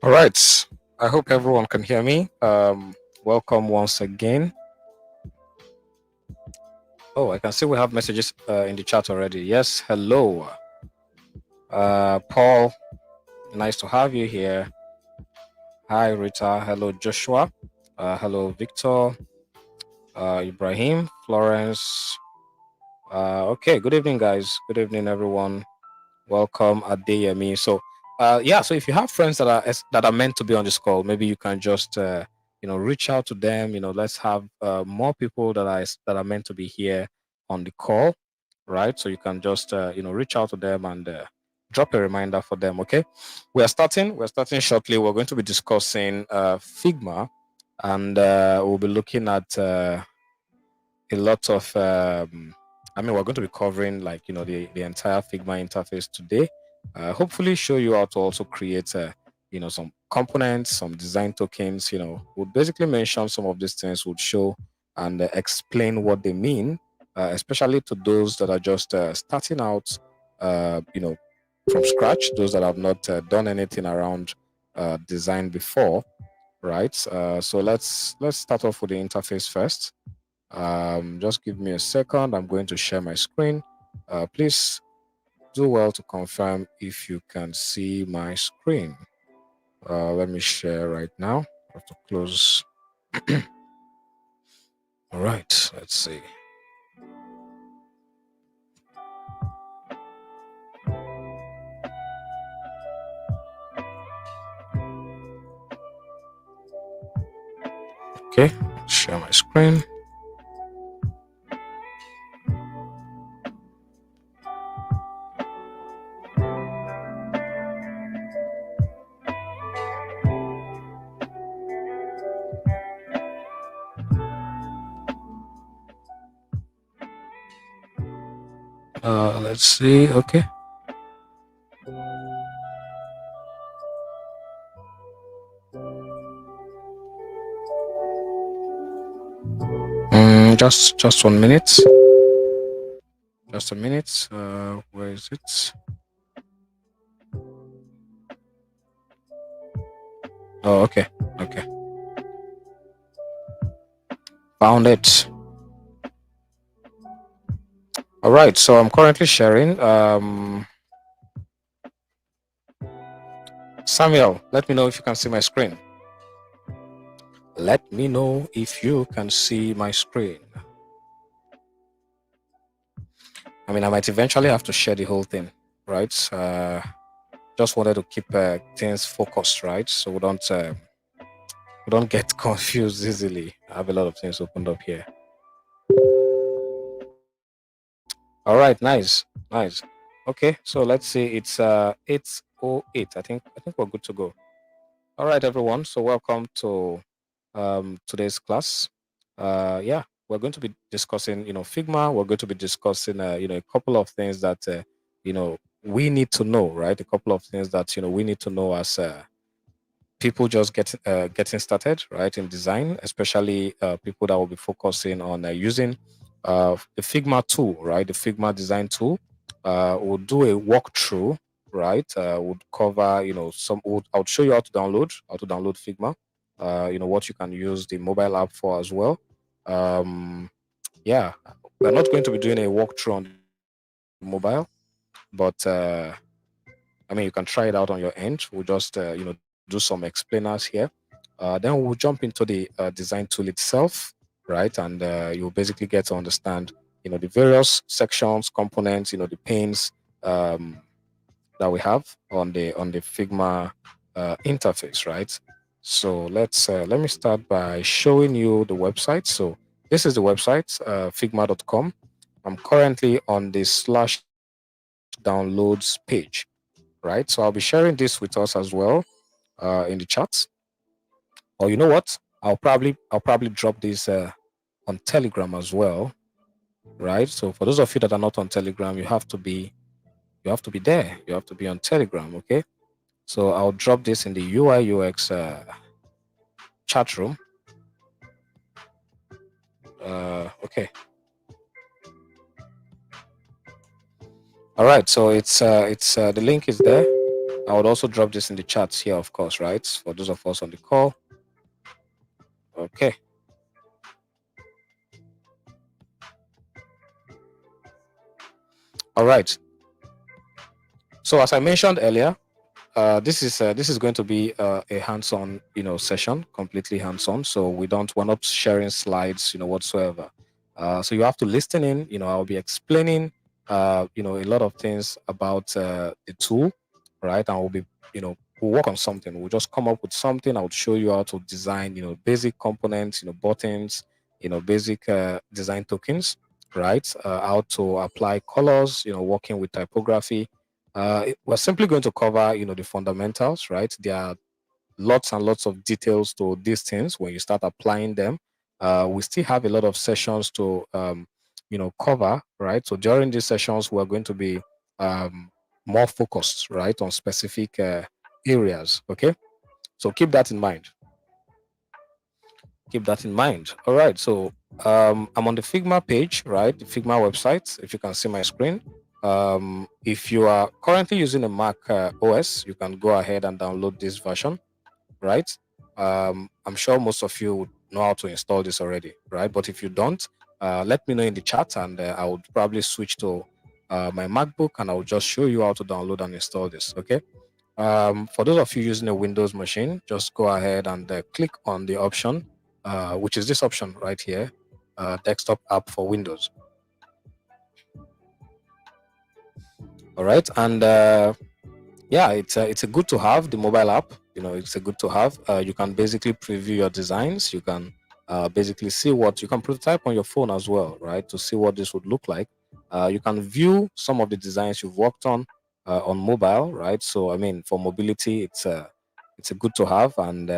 All right. I hope everyone can hear me. Welcome once again. Oh, I can see we have messages in the chat already. Yes, hello. Paul, nice to have you here. Hi, Rita. Hello, Joshua. Hello, Victor. Ibrahim, Florence. Okay, good evening, guys. Good evening, everyone. Welcome, Adeyemi. So, so if you have friends that are meant to be on this call, maybe you can just reach out to them. Let's have more people that are meant to be here on the call, right? So you can just reach out to them and drop a reminder for them. Okay, we're starting shortly. We're going to be discussing Figma, and we'll be looking at a lot of we're going to be covering the entire Figma interface today. Hopefully show you how to also create some components, some design tokens. We'll basically mention some of these things, would show and explain what they mean, especially to those that are just starting out from scratch, those that have not done anything around design before, right? So let's start off with the interface first. Just give me a second. I'm going to share my screen. Please do well to confirm if you can see my screen. Let me share right now. I have to close. All right, let's see. Okay, share my screen. Let's see. Okay. Just 1 minute. Just a minute. Where is it? Oh, okay. Okay. Found it. All right. So I'm currently sharing. Samuel, let me know if you can see my screen. Let me know if you can see my screen. I mean, I might eventually have to share the whole thing, right? Just wanted to keep things focused, right? So we don't get confused easily. I have a lot of things opened up here. All right, nice. Okay, so let's see. It's 8:08. I think we're good to go. All right, everyone. So welcome to today's class. Yeah, we're going to be discussing, Figma. We're going to be discussing, a couple of things that, we need to know, right? A couple of things that, we need to know as people just getting started, right, in design, especially people that will be focusing on using the Figma tool, right, the Figma design tool. We'll do a walkthrough, right? Would cover, I'll show you how to download Figma. What you can use the mobile app for as well. Yeah, we're not going to be doing a walkthrough on the mobile, but I mean, you can try it out on your end. We'll just, do some explainers here. Then we'll jump into the design tool itself, right? And you'll basically get to understand, the various sections, components, the panes that we have on the Figma interface, right? So let me start by showing you the website. So this is the website, figma.com. I'm currently on the slash downloads page, right? So I'll be sharing this with us as well in the chat. Or you know what? I'll probably drop this on Telegram as well, right? So for those of you that are not on Telegram, you have to be there. You have to be on Telegram, okay? So I'll drop this in the UI UX chat room. Okay. All right. So it's the link is there. I would also drop this in the chats here, of course, right? For those of us on the call. Okay. All right. So as I mentioned earlier, this is going to be a hands-on, session, completely hands-on. So we're not sharing slides, whatsoever. So you have to listen in. I'll be explaining, a lot of things about the tool, right? And we'll work on something. We'll just come up with something. I'll show you how to design, basic components, buttons, basic design tokens, right? How to apply colors, working with typography. We're simply going to cover, the fundamentals, right? There are lots and lots of details to these things when you start applying them. We still have a lot of sessions to, cover, right? So during these sessions, we're going to be um, more focused, right, on specific areas. Okay, so keep that in mind. Keep that in mind. All right. So I'm on the Figma page, right? The Figma website. If you can see my screen. If you are currently using a Mac OS, you can go ahead and download this version, right? I'm sure most of you would know how to install this already, right? But if you don't, let me know in the chat, and I would probably switch to my MacBook, and I'll just show you how to download and install this. Okay. For those of you using a Windows machine, just go ahead and click on the option, which is this option right here, desktop app for Windows. All right, and yeah, it's a good to have the mobile app. It's a good to have. You can basically preview your designs. You can basically see what you can prototype on your phone as well, right? To see what this would look like. You can view some of the designs you've worked on mobile, right? So I mean, for mobility, it's a good to have. And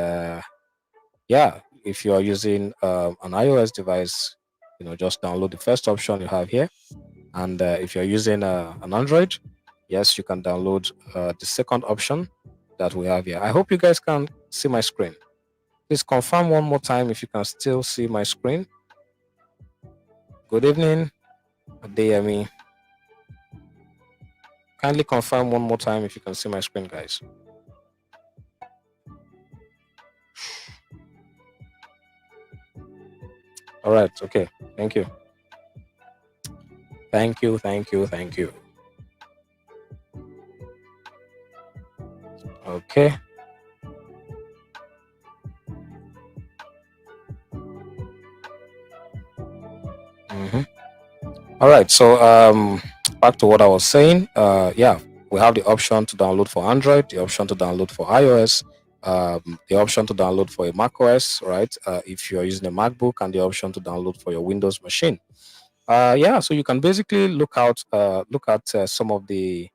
yeah, if you are using an iOS device, just download the first option you have here. And if you're using an Android, yes, you can download the second option that we have here. I hope you guys can see my screen. Please confirm one more time if you can still see my screen. Good evening, Adeyemi. Kindly confirm one more time if you can see my screen, guys. All right. Okay. Thank you. Thank you. Thank you. Thank you. Okay. Mhm. All right. So back to what I was saying. Yeah, we have the option to download for Android, the option to download for iOS, the option to download for a Mac OS, right? If you are using a MacBook, and the option to download for your Windows machine. Yeah, so you can basically look at some of the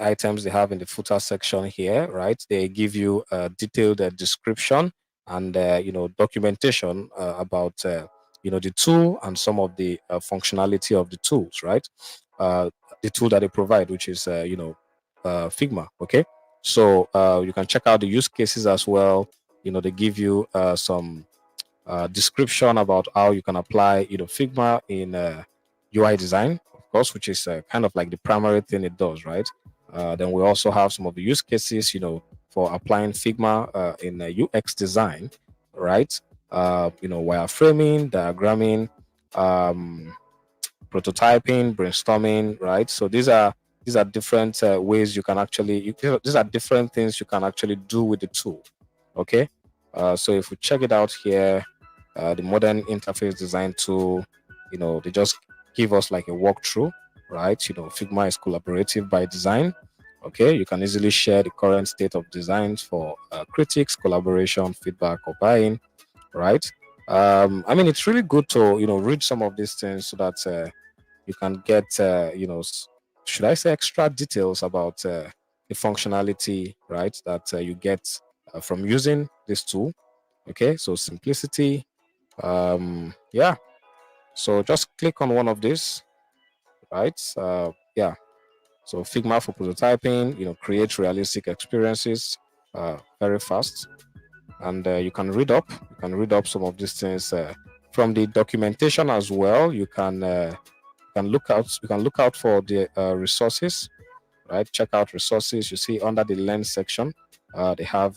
items they have in the footer section here, right? They give you a detailed description and documentation about the tool and some of the functionality of the tools, right? Uh, the tool that they provide, which is Figma. Okay, so you can check out the use cases as well. They give you some description about how you can apply Figma in UI design, of course, which is kind of like the primary thing it does, right? Then we also have some of the use cases, for applying Figma in UX design, right? Wireframing, diagramming, um, prototyping, brainstorming, right? So these are different ways you can actually these are different things you can actually do with the tool. Okay, so if we check it out here, the modern interface design tool, they just give us like a walkthrough, right? Figma is collaborative by design. Okay, you can easily share the current state of designs for critics, collaboration, feedback, or buying, right? I mean, it's really good to read some of these things so that you can get should I say extra details about the functionality, right? That you get from using this tool. Okay, so simplicity, yeah, so just click on one of these, right? Yeah, so Figma for prototyping, create realistic experiences very fast. And you can read up some of these things from the documentation as well. You can look out for the resources, right? Check out resources. You see under the lens section, they have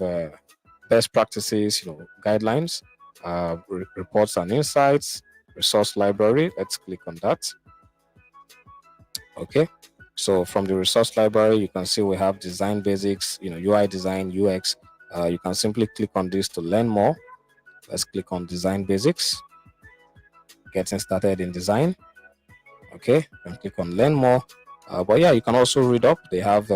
best practices, guidelines, reports and insights, resource library. Let's click on that. Okay. So from the resource library, you can see we have design basics, UI design, UX. You can simply click on this to learn more. Let's click on design basics, getting started in design. Okay, and click on learn more. But yeah, you can also read up. They have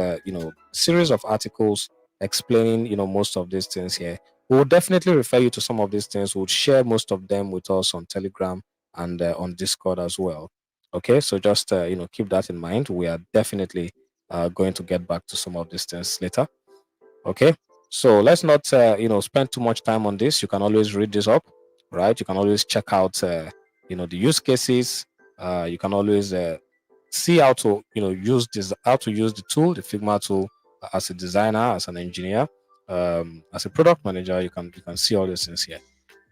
series of articles explaining most of these things here. We will definitely refer you to some of these things. We'll share most of them with us on Telegram and on Discord as well. Okay, so just keep that in mind. We are definitely going to get back to some of these things later. Okay, so let's not spend too much time on this. You can always read this up, right? You can always check out the use cases. You can always see how to use the tool, the Figma tool, as a designer, as an engineer, as a product manager. You can see all these things here.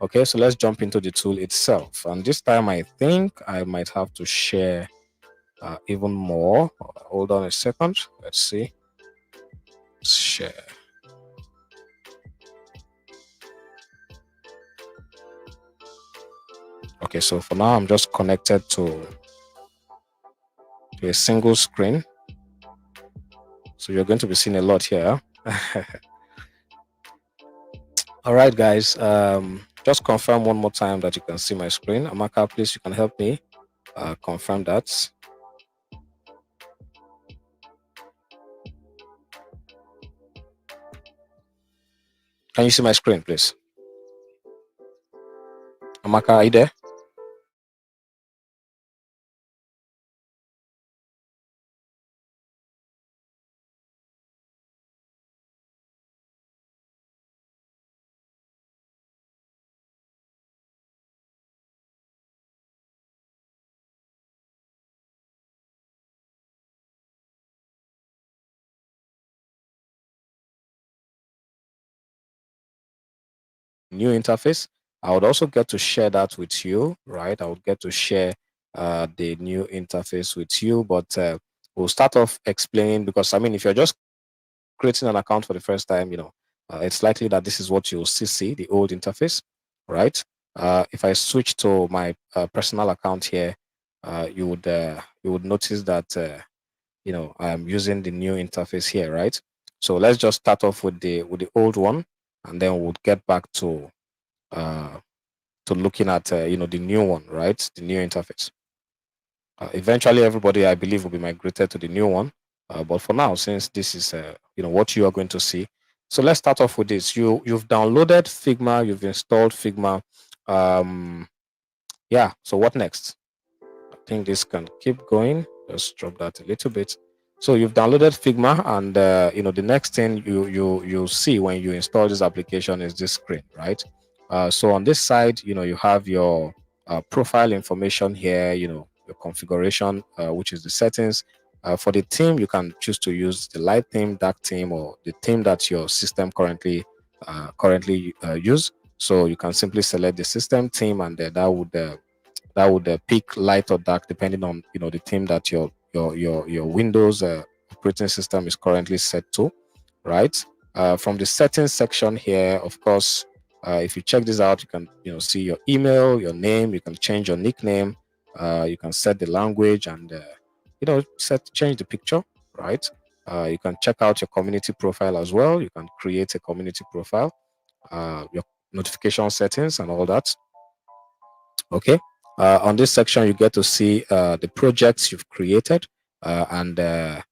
Okay, so let's jump into the tool itself. And this time, I think I might have to share even more. Hold on a second. Let's see. Share. Okay, so for now, I'm just connected to a single screen. So you're going to be seeing a lot here. All right, guys. Just confirm one more time that you can see my screen. Amaka, please, you can help me confirm that. Can you see my screen, please? Amaka, are you there? New interface. I would also get to share that with you, right? I would get to share the new interface with you, but we'll start off explaining because I mean, if you're just creating an account for the first time, it's likely that this is what you'll see the old interface, right? If I switch to my personal account here, you would notice that I'm using the new interface here, right? So let's just start off with the old one, and then we'll get back uh, to looking at the new one, right? The new interface. Eventually, everybody I believe will be migrated to the new one. But for now, since this is what you are going to see, so let's start off with this. You've downloaded Figma, you've installed Figma. Um, yeah. So what next? I think this can keep going. Just drop that a little bit. So you've downloaded Figma, and the next thing you see when you install this application is this screen, right? So on this side, you have your profile information here. Your configuration, which is the settings. For the theme, you can choose to use the light theme, dark theme, or the theme that your system currently use. So you can simply select the system theme, and that would pick light or dark depending on the theme that your Windows operating system is currently set to, right? From the settings section here, of course, if you check this out, you can see your email, your name. You can change your nickname. You can set the language and change the picture, right? You can check out your community profile as well. You can create a community profile, your notification settings and all that. Okay. On this section, you get to see the projects you've created and the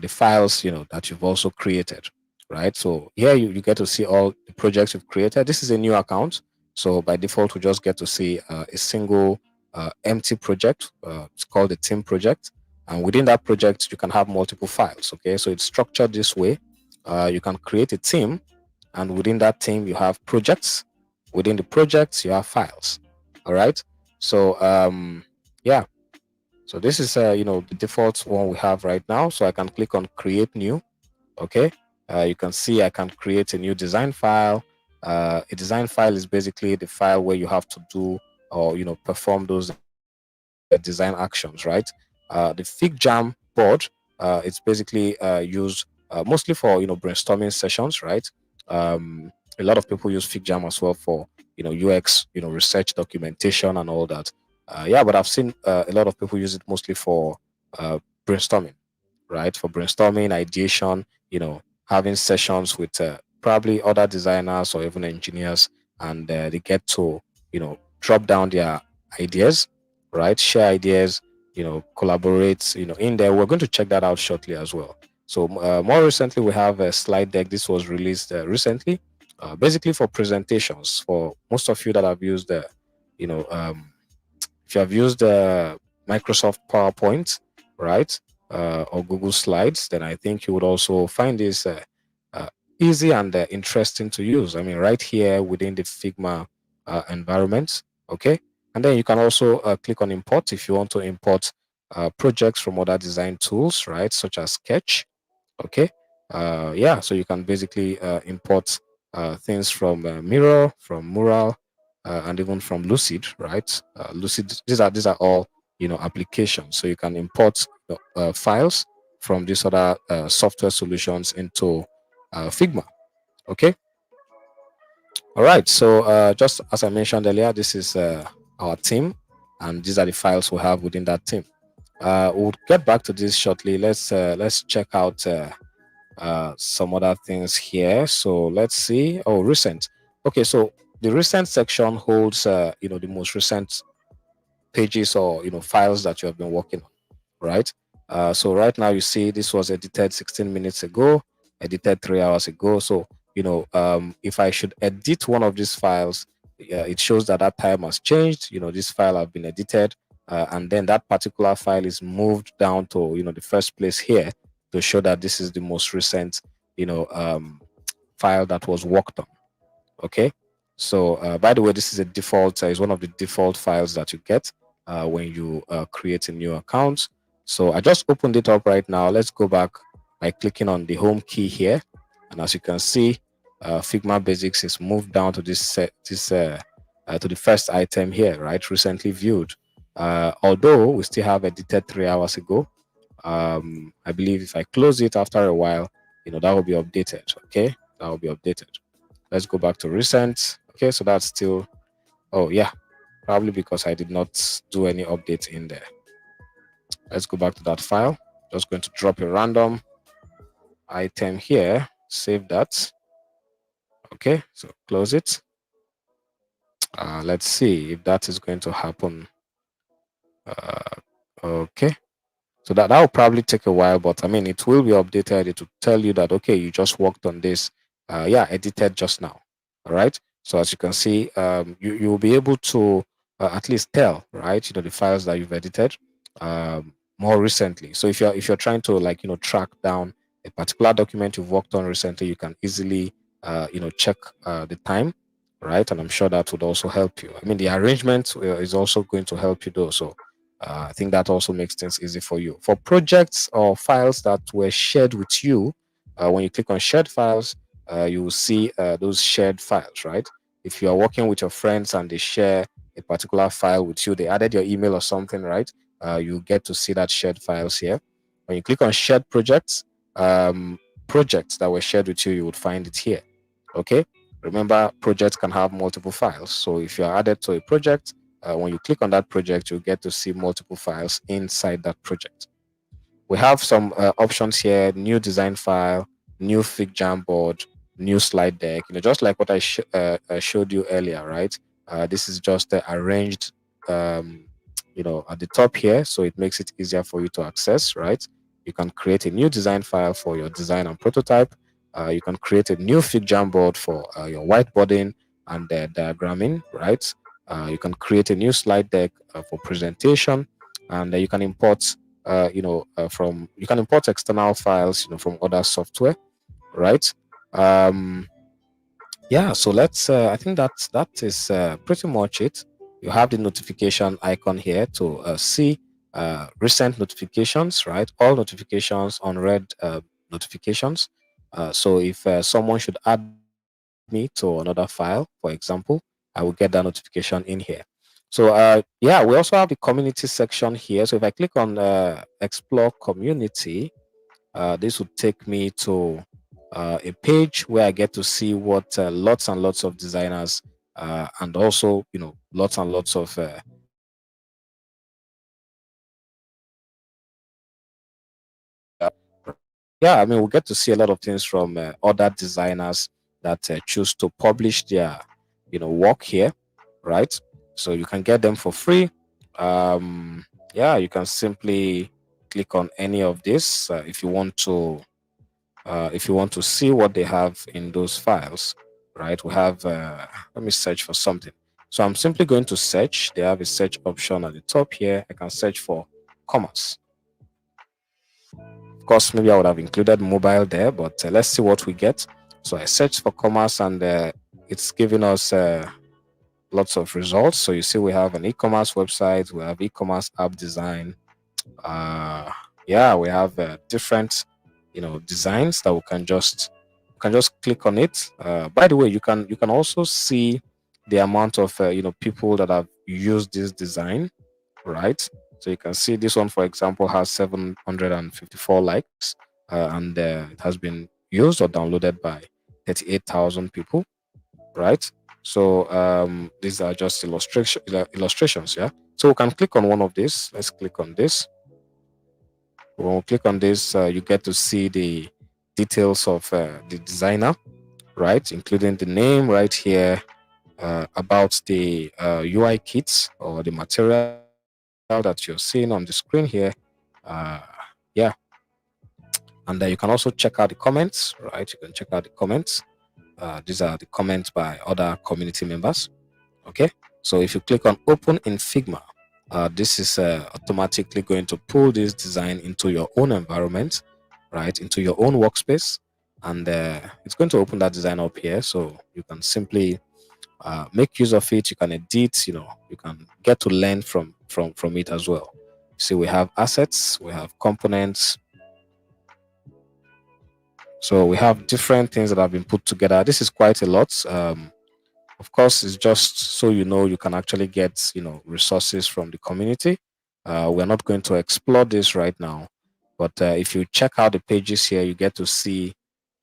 files that you've also created, right? So here you get to see all the projects you've created. This is a new account, so by default we just get to see a single empty project. It's called the team project, and within that project you can have multiple files. Okay, so it's structured this way. You can create a team, and within that team you have projects. Within the projects you have files. All right. So yeah. So this is the default one we have right now. So I can click on create new. Okay. You can see I can create a new design file. A design file is basically the file where you have to do or perform those design actions, right? The Fig Jam board, it's basically used mostly for brainstorming sessions, right? A lot of people use Fig Jam as well for UX, research documentation and all that. Yeah, but I've seen a lot of people use it mostly for brainstorming, right? For brainstorming, ideation, having sessions with probably other designers or even engineers, and they get to drop down their ideas, right? Share ideas, collaborate, in there. We're going to check that out shortly as well. So more recently, we have a slide deck. This was released recently, basically for presentations. For most of you that have used, you know, um, if you have used Microsoft PowerPoint, right, or Google Slides, then I think you would also find this uh, easy and interesting to use. I mean, right here within the Figma environment, okay? And then you can also click on import if you want to import projects from other design tools, right, such as Sketch, okay. Yeah, so you can basically import things from Mirror, from Mural, and even from Lucid, right? Lucid, these are all applications, so you can import files from these other software solutions into Figma. Okay. All right, so just as I mentioned earlier, this is our team, and these are the files we have within that team. We'll get back to this shortly. Let's check out some other things here. So let's see. Oh, recent. Okay, so the recent section holds the most recent pages or files that you have been working on, right? So right now you see this was edited 16 minutes ago, edited 3 hours ago. So if I should edit one of these files, it shows that that time has changed. This file have been edited, and then that particular file is moved down to the first place here to show that this is the most recent file that was worked on. Okay. So by the way, this is a default, is one of the default files that you get when you create a new account. So I just opened it up right now. Let's go back by clicking on the home key here. And as you can see, Figma Basics is moved down to to the first item here, right? Recently viewed. Although we still have edited 3 hours ago, I believe if I close it after a while, that will be updated. Okay, that will be updated. Let's go back to recent. Okay, so that's still, oh yeah, probably because I did not do any updates in there. Let's go back to that file. Just going to drop a random item here, save that. Okay, so close it. Let's see if that is going to happen. Okay, so that will probably take a while, but I mean, it will be updated. It will tell you that, okay, you just worked on this. Yeah, edited just now. All right. So as you can see, you will be able to at least tell, right? The files that you've edited more recently. So if you're trying to like track down a particular document you've worked on recently, you can easily check the time, right? And I'm sure that would also help you. I mean, the arrangement is also going to help you though. So I think that also makes things easy for you. For projects or files that were shared with you, when you click on shared files, you will see those shared files, right? If you are working with your friends and they share a particular file with you, they added your email or something, right? You get to see that shared files here. When you click on shared projects, projects that were shared with you, you would find it here. Okay. Remember, projects can have multiple files. So if you are added to a project, when you click on that project, you'll get to see multiple files inside that project. We have some options here: new design file, new fig Jamboard, new slide deck. Just like what I showed you earlier, right? This is just arranged, at the top here, so it makes it easier for you to access, right? You can create a new design file for your design and prototype. You can create a new fig Jamboard for your whiteboarding and diagramming, right? You can create a new slide deck for presentation, and you can import from you can import external files from other software, right? um yeah, so let's I think that is pretty much it. You have the notification icon here to see recent notifications, right? All notifications on red notifications. So if someone should add me to another file, for example, I will get that notification in here. So yeah, we also have the community section here. So if I click on explore community, this would take me to a page where I get to see what lots and lots of designers and also lots and lots of yeah, I mean, we'll get to see a lot of things from other designers that choose to publish their work here, right? So you can get them for free. Yeah, you can simply click on any of this if you want to see what they have in those files, right? We have, let me search for something. So I'm simply going to search. They have a search option at the top here. I can search for commerce. Of course, maybe I would have included mobile there, but let's see what we get. So I searched for commerce, and it's giving us lots of results. So you see we have an e-commerce website, we have e-commerce app design, uh yeah, we have different designs that we can just click on it. By the way, you can also see the amount of people that have used this design, right? So you can see this one, for example, has 754 likes, and it has been used or downloaded by 38,000 people, right? So these are just illustrations. Yeah. So we can click on one of these. Let's click on this. When we click on this, you get to see the details of the designer, right, including the name right here, about the UI kits or the material that you're seeing on the screen here. Uh, yeah, and you can also check out the comments, right? You can check out the comments. These are the comments by other community members. Okay, so if you click on Open in Figma, this is automatically going to pull this design into your own environment, right, into your own workspace, and it's going to open that design up here, so you can simply make use of it. You can edit, you can get to learn from it as well. See, we have assets, we have components, so we have different things that have been put together. This is quite a lot. Of course, it's just so you can actually get resources from the community. We're not going to explore this right now, but if you check out the pages here, you get to see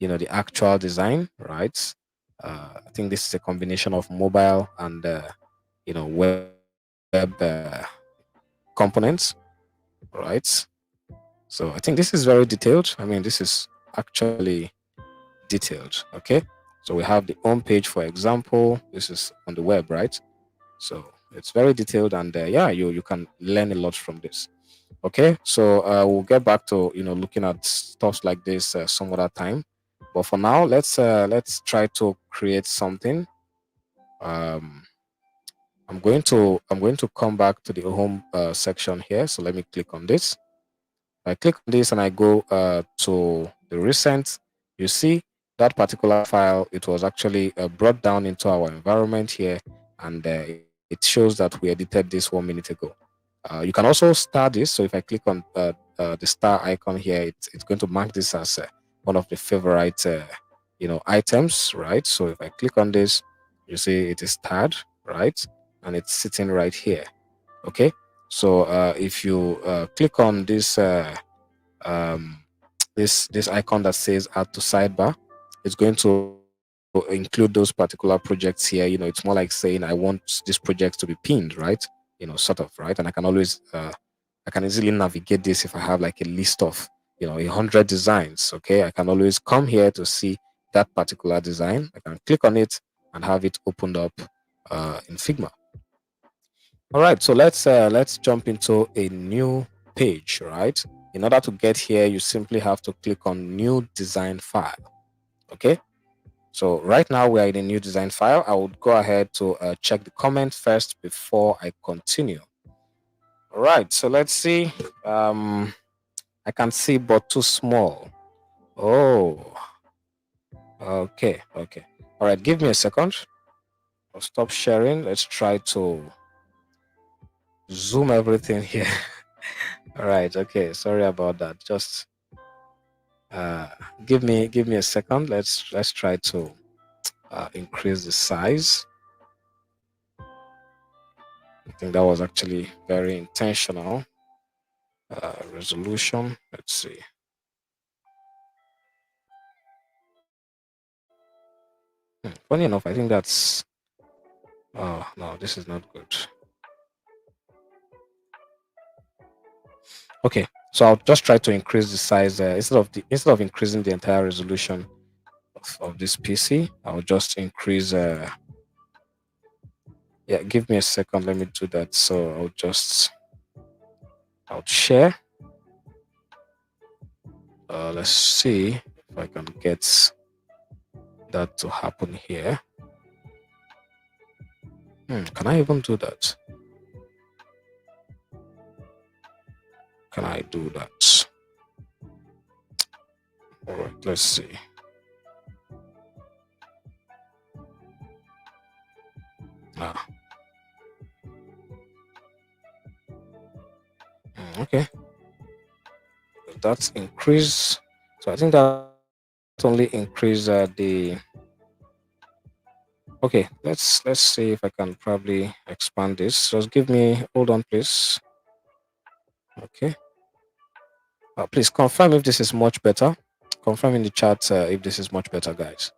the actual design, right? I think this is a combination of mobile and web components, right? So I think this is very detailed. I mean, this is actually detailed. Okay, so we have the home page, for example. This is on the web, right? So it's very detailed, and yeah, you can learn a lot from this. Okay, so we'll get back to looking at stuff like this some other time. But for now, let's try to create something. Um, I'm going to come back to the home section here. So let me click on this. I click on this and I go to the recent. You see that particular file, it was actually brought down into our environment here, and it shows that we edited this 1 minute ago. You can also star this. So if I click on the star icon here, it's going to mark this as one of the favorite items, right? So if I click on this, you see it is starred, right? And it's sitting right here. Okay. So if you click on this um, this icon that says add to sidebar, it's going to include those particular projects here. It's more like saying I want this project to be pinned, right? Sort of, right? And I can easily navigate this if I have like a list of 100 designs. Okay, I can always come here to see that particular design. I can click on it and have it opened up in Figma. All right, so let's jump into a new page, right? In order to get here, you simply have to click on new design file. Okay, so right now we are in a new design file. I would go ahead to check the comment first before I continue. All right, so let's see. I can see but too small. Oh, okay. All right, give me a second. I'll stop sharing. Let's try to zoom everything here. All right, okay. Sorry about that. Just uh, give me a second. Let's try to increase the size. I think that was actually very intentional. Resolution. Let's see. Funny enough, I think that's. Oh no, this is not good. Okay, so I'll just try to increase the size instead of increasing the entire resolution of this PC. I'll just increase. Yeah, give me a second. Let me do that. So I'll share. Let's see if I can get that to happen here. Can I even do that? Can I do that? All right, let's see. Ah, okay. That's increase. So I think that only increase the. Okay, let's see if I can probably expand this. Just give me. Hold on, please. Okay. Please confirm if this is much better. Confirm in the chat if this is much better, guys.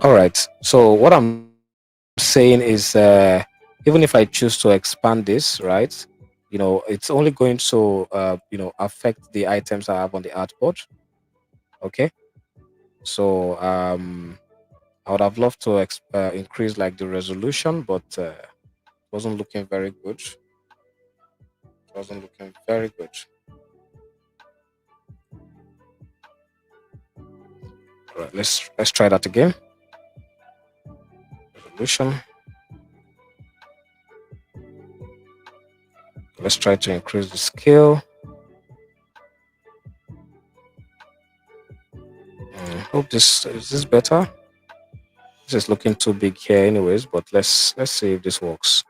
All right. So what I'm saying is, even if I choose to expand this, right? It's only going to, affect the items I have on the artboard. Okay. So I would have loved to increase like the resolution, but it wasn't looking very good. It wasn't looking very good. All right. Let's try that again. Resolution. Let's try to increase the scale. Hope this is this better. This is looking too big here, anyways. But let's see if this works.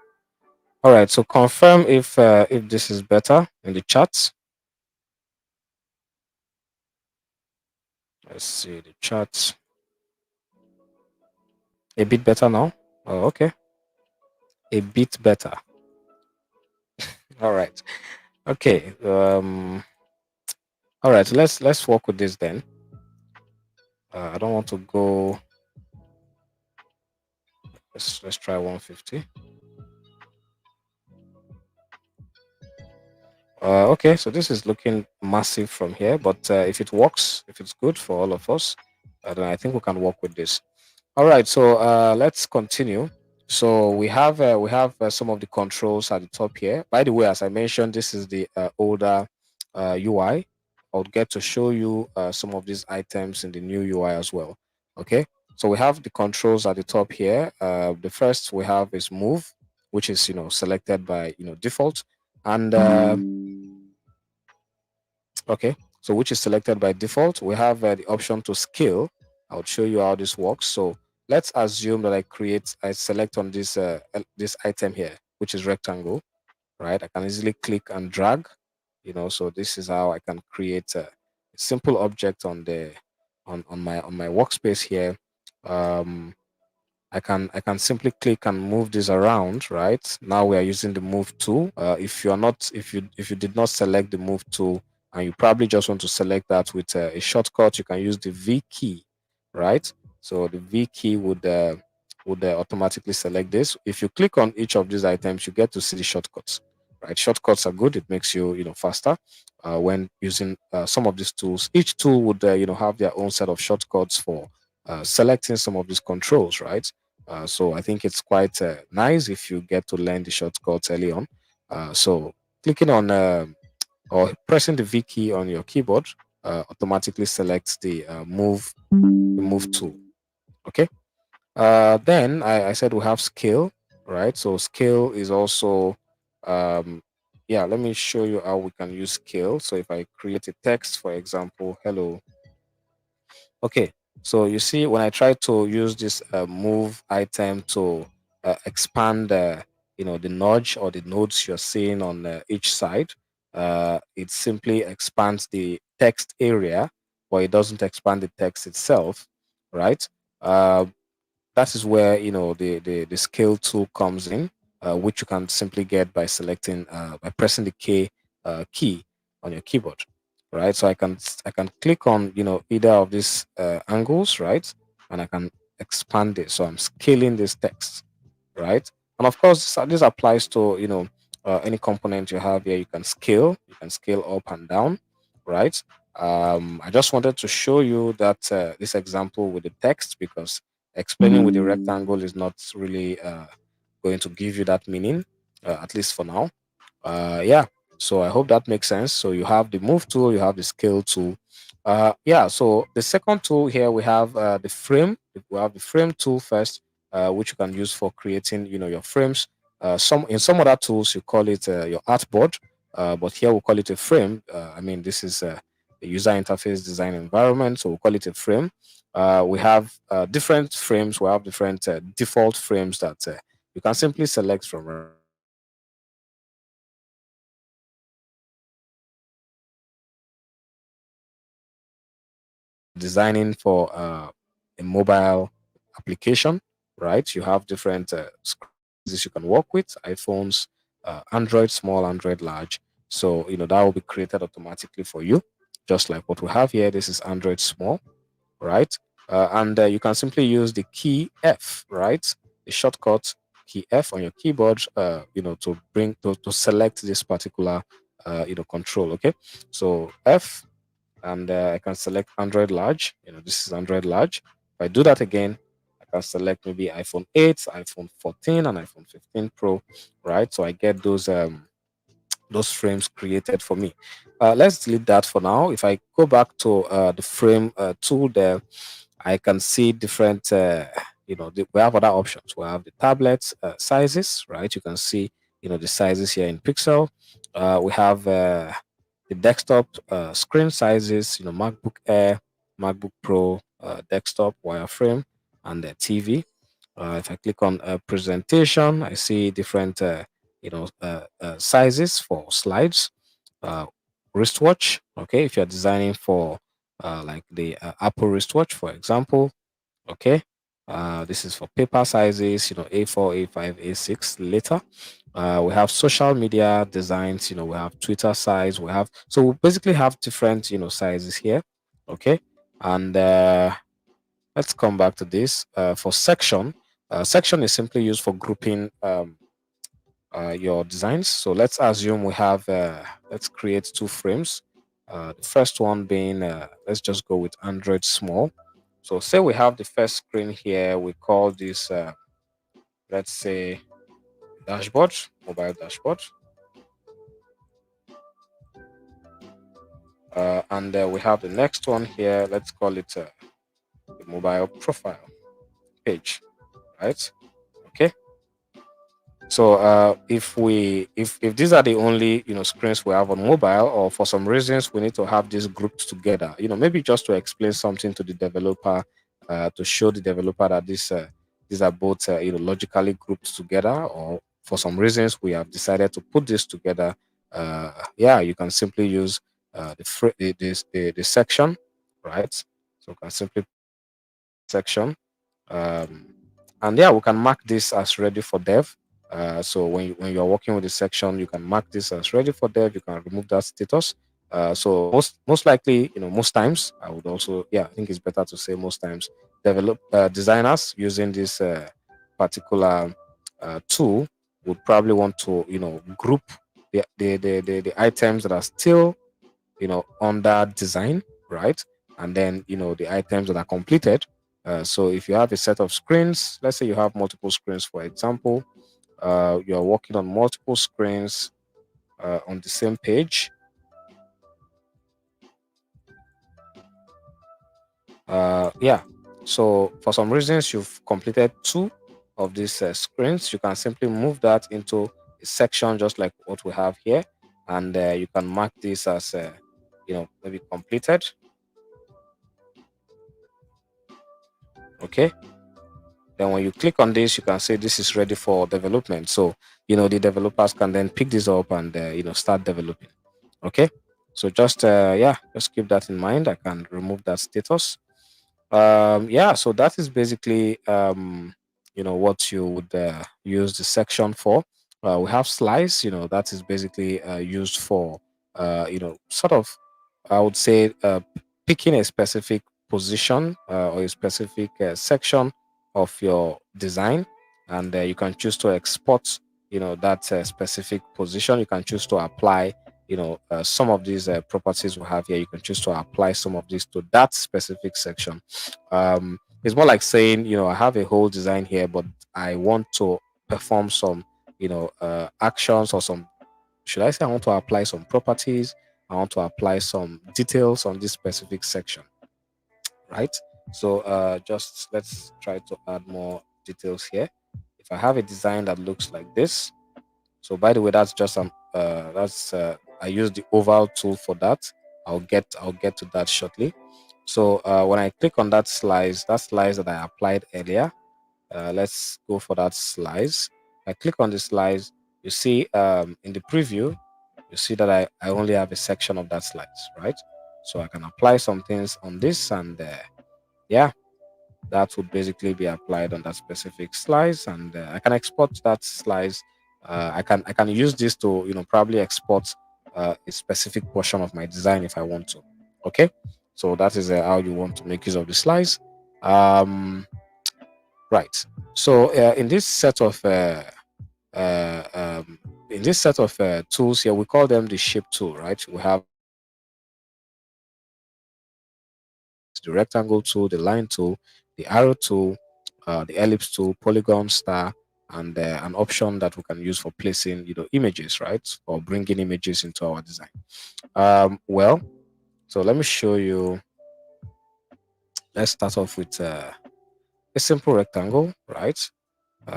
All right. So confirm if this is better in the chat. Let's see the chat. A bit better now. Oh, okay. A bit better. All right. Okay. All right. Let's work with this then. I don't want to go. Let's try 150. Okay, so this is looking massive from here, but if it works, if it's good for all of us, then I think we can work with this. All right, so let's continue. So we have some of the controls at the top here. By the way, as I mentioned, this is the older UI. I would get to show you some of these items in the new UI as well. Okay, so we have the controls at the top here. The first we have is move, which is selected by default, and okay, so which is selected by default. We have the option to scale. I'll show you how this works. So let's assume that I select on this item here, which is rectangle, right? I can easily click and drag, so this is how I can create a simple object on my workspace here. Um, I can simply click and move this around, right? Now we are using the move tool. If you are not if you did not select the move tool and you probably just want to select that with a shortcut, you can use the V key, right? So the V key would automatically select this. If you click on each of these items, you get to see the shortcuts, right? Shortcuts are good. It makes you faster when using some of these tools. Each tool would have their own set of shortcuts for selecting some of these controls, right? So I think it's quite nice if you get to learn the shortcuts early on. So clicking on or pressing the V key on your keyboard automatically selects the move tool. Okay. Then I said we have scale, right? So scale is also yeah. Let me show you how we can use scale. So if I create a text, for example, hello. Okay, so you see, when I try to use this move item to expand, the nudge or the nodes you're seeing on each side, it simply expands the text area, but it doesn't expand the text itself, right? Uh, that is where the scale tool comes in, which you can simply get by selecting by pressing the key on your keyboard, right? So I can click on either of these angles, right, and I can expand it. So I'm scaling this text, right? And of course, this applies to any component you have here. You can scale up and down, right? I just wanted to show you that this example with the text, because explaining with the rectangle is not really going to give you that meaning, at least for now. Yeah, so I hope that makes sense. So you have the move tool, you have the scale tool. Yeah, so the second tool here, we have the frame. We have the frame tool first, which you can use for creating your frames. Some other tools you call it your artboard, but here we call it a frame. I mean, this is a user interface design environment, so we call it a frame. We have different frames. We have different default frames that you can simply select from, right? Designing for a mobile application, right? You have different screens you can work with: iPhones, Android small, Android large. So that will be created automatically for you, just like what we have here. This is Android small, right? and you can simply use the key F, right? The shortcut key F on your keyboard, to to select this particular, control. Okay, so F, and I can select Android large. This is Android large. If I do that again, I can select maybe iPhone 8, iPhone 14, and iPhone 15 Pro, right? So I get those frames created for me. Let's delete that for now. If I go back to the frame tool there, I can see different, we have other options. We have the tablet sizes, right? You can see, the sizes here in pixel. We have the desktop screen sizes, MacBook Air, MacBook Pro, desktop, wireframe, and the TV. If I click on presentation, I see different, sizes for slides, uh, wristwatch. Okay, if you're designing for like the Apple wristwatch, for example. Okay, this is for paper sizes, A4, A5, A6. Later, we have social media designs. We have Twitter size. We basically have different, sizes here. Okay, and let's come back to this for section. Section is simply used for grouping your designs. So let's assume we have, let's create two frames. The first one being, let's just go with Android small. So say we have the first screen here. We call this, let's say, dashboard, mobile dashboard. And we have the next one here. Let's call it the mobile profile page, right? Okay. So if these are the only screens we have on mobile, or for some reasons we need to have these grouped together, maybe just to explain something to the developer, to show the developer that these are both logically grouped together, or for some reasons we have decided to put this together. Yeah, you can simply use the section, right? So you can simply section, um, and yeah, we can mark this as ready for dev. So when you're working with the section, you can mark this as ready for dev. You can remove that status. So most likely, most times, I would also, yeah, I think it's better to say most times, develop designers using this particular tool would probably want to group the items that are still under design, right? And then the items that are completed. So if you have a set of screens, let's say you have multiple screens, for example, you're working on multiple screens on the same page. Yeah. So for some reasons you've completed two of these screens, you can simply move that into a section just like what we have here, and you can mark this as maybe completed. Okay. Then when you click on this, you can say this is ready for development. So, the developers can then pick this up and, start developing. Okay. So just keep that in mind. I can remove that status. Yeah, so that is basically, what you would use the section for. We have slice, that is basically used for, sort of, I would say, picking a specific position or a specific section of your design, and you can choose to export, that specific position. You can choose to apply, some of these properties we have here. You can choose to apply some of these to that specific section. It's more like saying, I have a whole design here, but I want to perform some, actions, or some, should I say, I want to apply some properties. I want to apply some details on this specific section, right? So just let's try to add more details here. If I have a design that looks like this, so by the way, that's just that's I use the oval tool for that. I'll get to that shortly. So when I click on that slice that I applied earlier, let's go for that slice. I click on the slice. You see in the preview, you see that I only have a section of that slice, right? So I can apply some things on this, and yeah, that would basically be applied on that specific slice, and I can export that slice. I can use this to probably export a specific portion of my design if I want to. Okay, so that is how you want to make use of the slice. Um, right. So uh, um, in this set of tools here, we call them the shape tool, right? We have the rectangle tool, the line tool, the arrow tool, the ellipse tool, polygon star, and an option that we can use for placing, images, right? Or bringing images into our design. Well, so let me show you. Let's start off with a simple rectangle, right?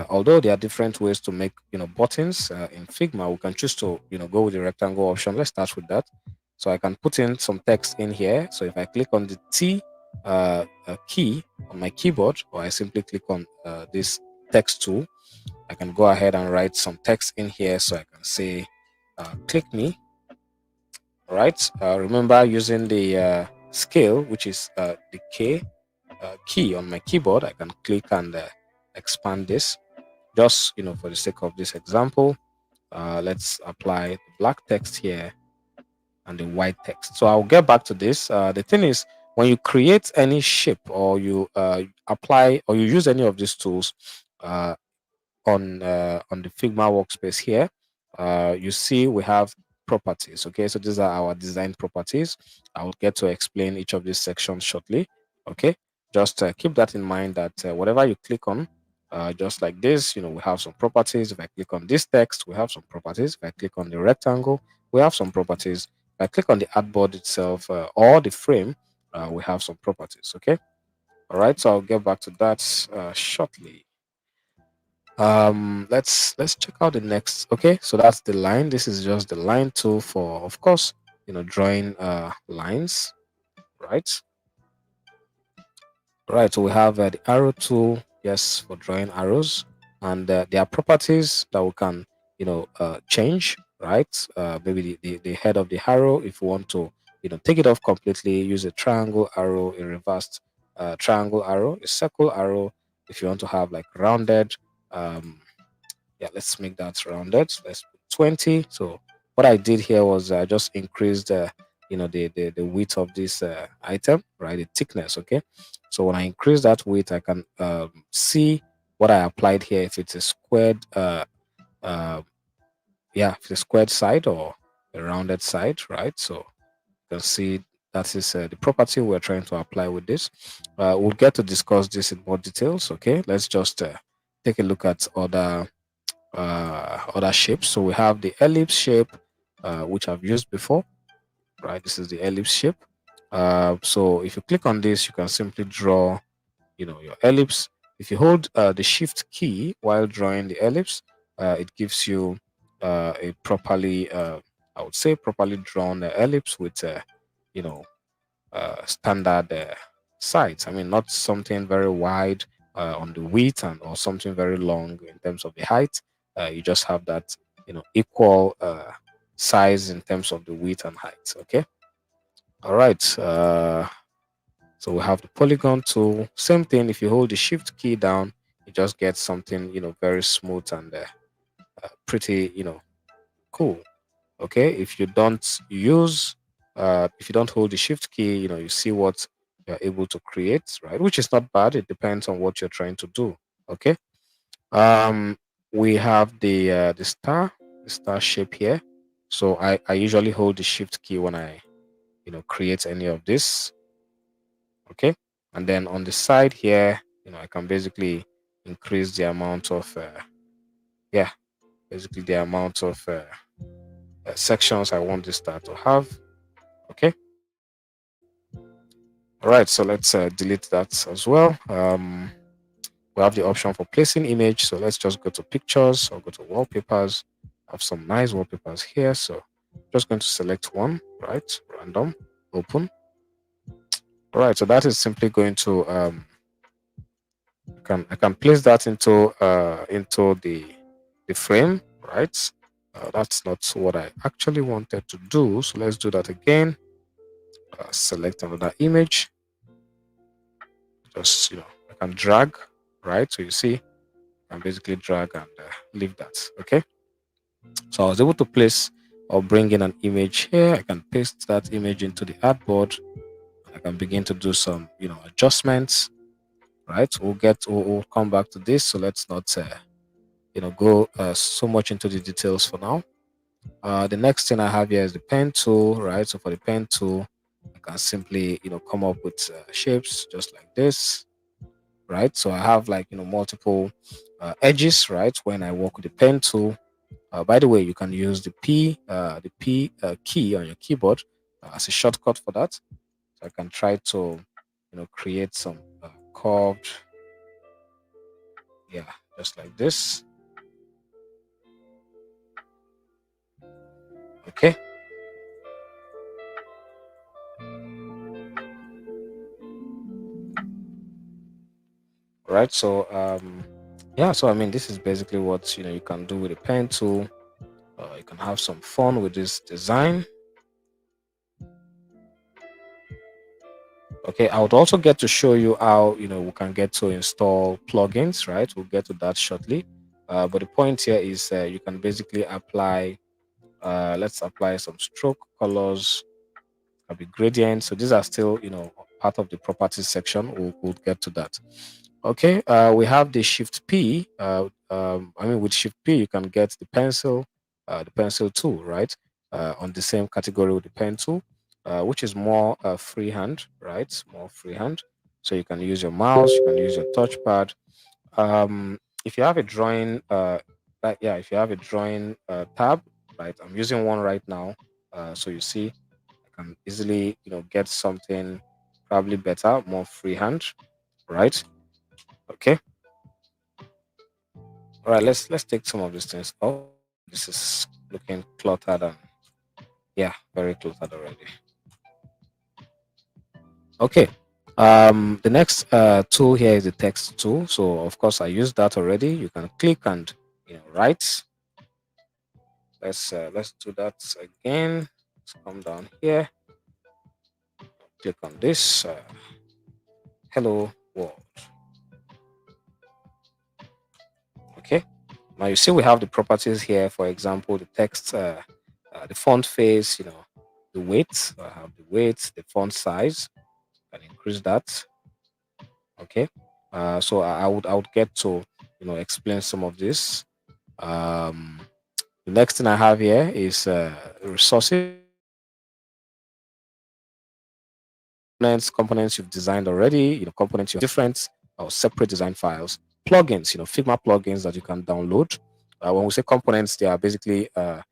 Although there are different ways to make buttons in Figma, we can choose to go with the rectangle option. Let's start with that. So I can put in some text in here. So if I click on the T key on my keyboard, or I simply click on this text tool, I can go ahead and write some text in here. So I can say, "Click me." All right. Remember using the scale, which is the K key on my keyboard. I can click and expand this. Just for the sake of this example, let's apply the black text here and the white text. So I'll get back to this. The thing is, when you create any shape, or you apply, or you use any of these tools, uh, on the Figma workspace here, you see we have properties. Okay, so these are our design properties. I will get to explain each of these sections shortly. Okay, just keep that in mind that whatever you click on, just like this, we have some properties. If I click on this text, we have some properties. If I click on the rectangle, we have some properties. If I click on the artboard itself, or the frame, we have some properties. Okay, all right. So I'll get back to that shortly. Let's check out the next. Okay, so that's the line. This is just the line tool for, of course, drawing lines, right? Right, so we have the arrow tool, yes, for drawing arrows, and there are properties that we can change, right? Maybe the head of the arrow, if we want to take it off completely, use a triangle arrow, a reversed triangle arrow, a circle arrow. If you want to have like rounded, um yeah, let's make that rounded. Let's put 20. So what I did here was I just increased the width of this item, right? The thickness. Okay, so when I increase that width, I can see what I applied here, if it's a squared uh yeah, if it's a squared side or a rounded side, right? So you can see that is the property we're trying to apply with this. We'll get to discuss this in more details. Okay, let's just take a look at other shapes. So we have the ellipse shape, which I've used before, right? This is the ellipse shape. So if you click on this, you can simply draw, your ellipse. If you hold the shift key while drawing the ellipse, it gives you a properly, I would say, properly drawn ellipse with, you know, standard sides. I mean, not something very wide on the width, and or something very long in terms of the height. You just have that, equal size in terms of the width and height. Okay. All right. So we have the polygon tool. Same thing. If you hold the shift key down, you just get something, very smooth and pretty, cool. Okay, if you don't use if you don't hold the shift key, you see what you're able to create, right? Which is not bad. It depends on what you're trying to do. Okay. um we have the star shape here. So I usually hold the shift key when I create any of this. Okay, and then on the side here, I can basically increase the amount of yeah basically the amount of sections I want this star to have. Okay. All right, so let's delete that as well. We have the option for placing image. So let's just go to pictures or go to wallpapers. I have some nice wallpapers here. So just going to select one, right? Random, open. All right, so that is simply going to I can place that into the frame, right? That's not what I actually wanted to do. So let's do that again. Select another image. Just I can drag, right? So you see, I can basically drag and leave that. Okay. So I was able to place or bring in an image here. I can paste that image into the artboard. I can begin to do some adjustments. right? We'll come back to this. So let's not go so much into the details for now. The next thing I have here is the pen tool, right? So for the pen tool, I can simply come up with shapes just like this, right? So I have like multiple edges, right? When I work with the pen tool. By the way, you can use the P key on your keyboard as a shortcut for that. So I can try to create some curved, yeah, just like this. Okay, right. So yeah, so I mean, this is basically what you can do with a pen tool. You can have some fun with this design. Okay, I would also get to show you how we can get to install plugins, right? We'll get to that shortly. But the point here is you can basically apply. Let's apply some stroke colors, can be gradients. So these are still part of the properties section. We'll get to that. Okay, we have the Shift P. I mean, with Shift P, you can get the pencil tool, right? On the same category with the pen tool, which is more freehand, right? More freehand. So you can use your mouse, you can use your touchpad. If you have a drawing, yeah, if you have a drawing tab, right? I'm using one right now. So you see, I can easily, get something probably better, more freehand, right? Okay. All right, let's take some of these things off. This is looking cluttered and yeah, very cluttered already. Okay. The next tool here is the text tool. So of course I used that already. You can click and write. Let's do that again. Let's come down here. Click on this. Hello world. Okay. Now you see we have the properties here. For example, the text, the font face. The weight. I have the weight, the font size. Can increase that. Okay. So I would get to explain some of this. Um, the next thing I have here is resources, components you've designed already. Components you have different or separate design files, plugins. Figma plugins that you can download. When we say components, they are basically a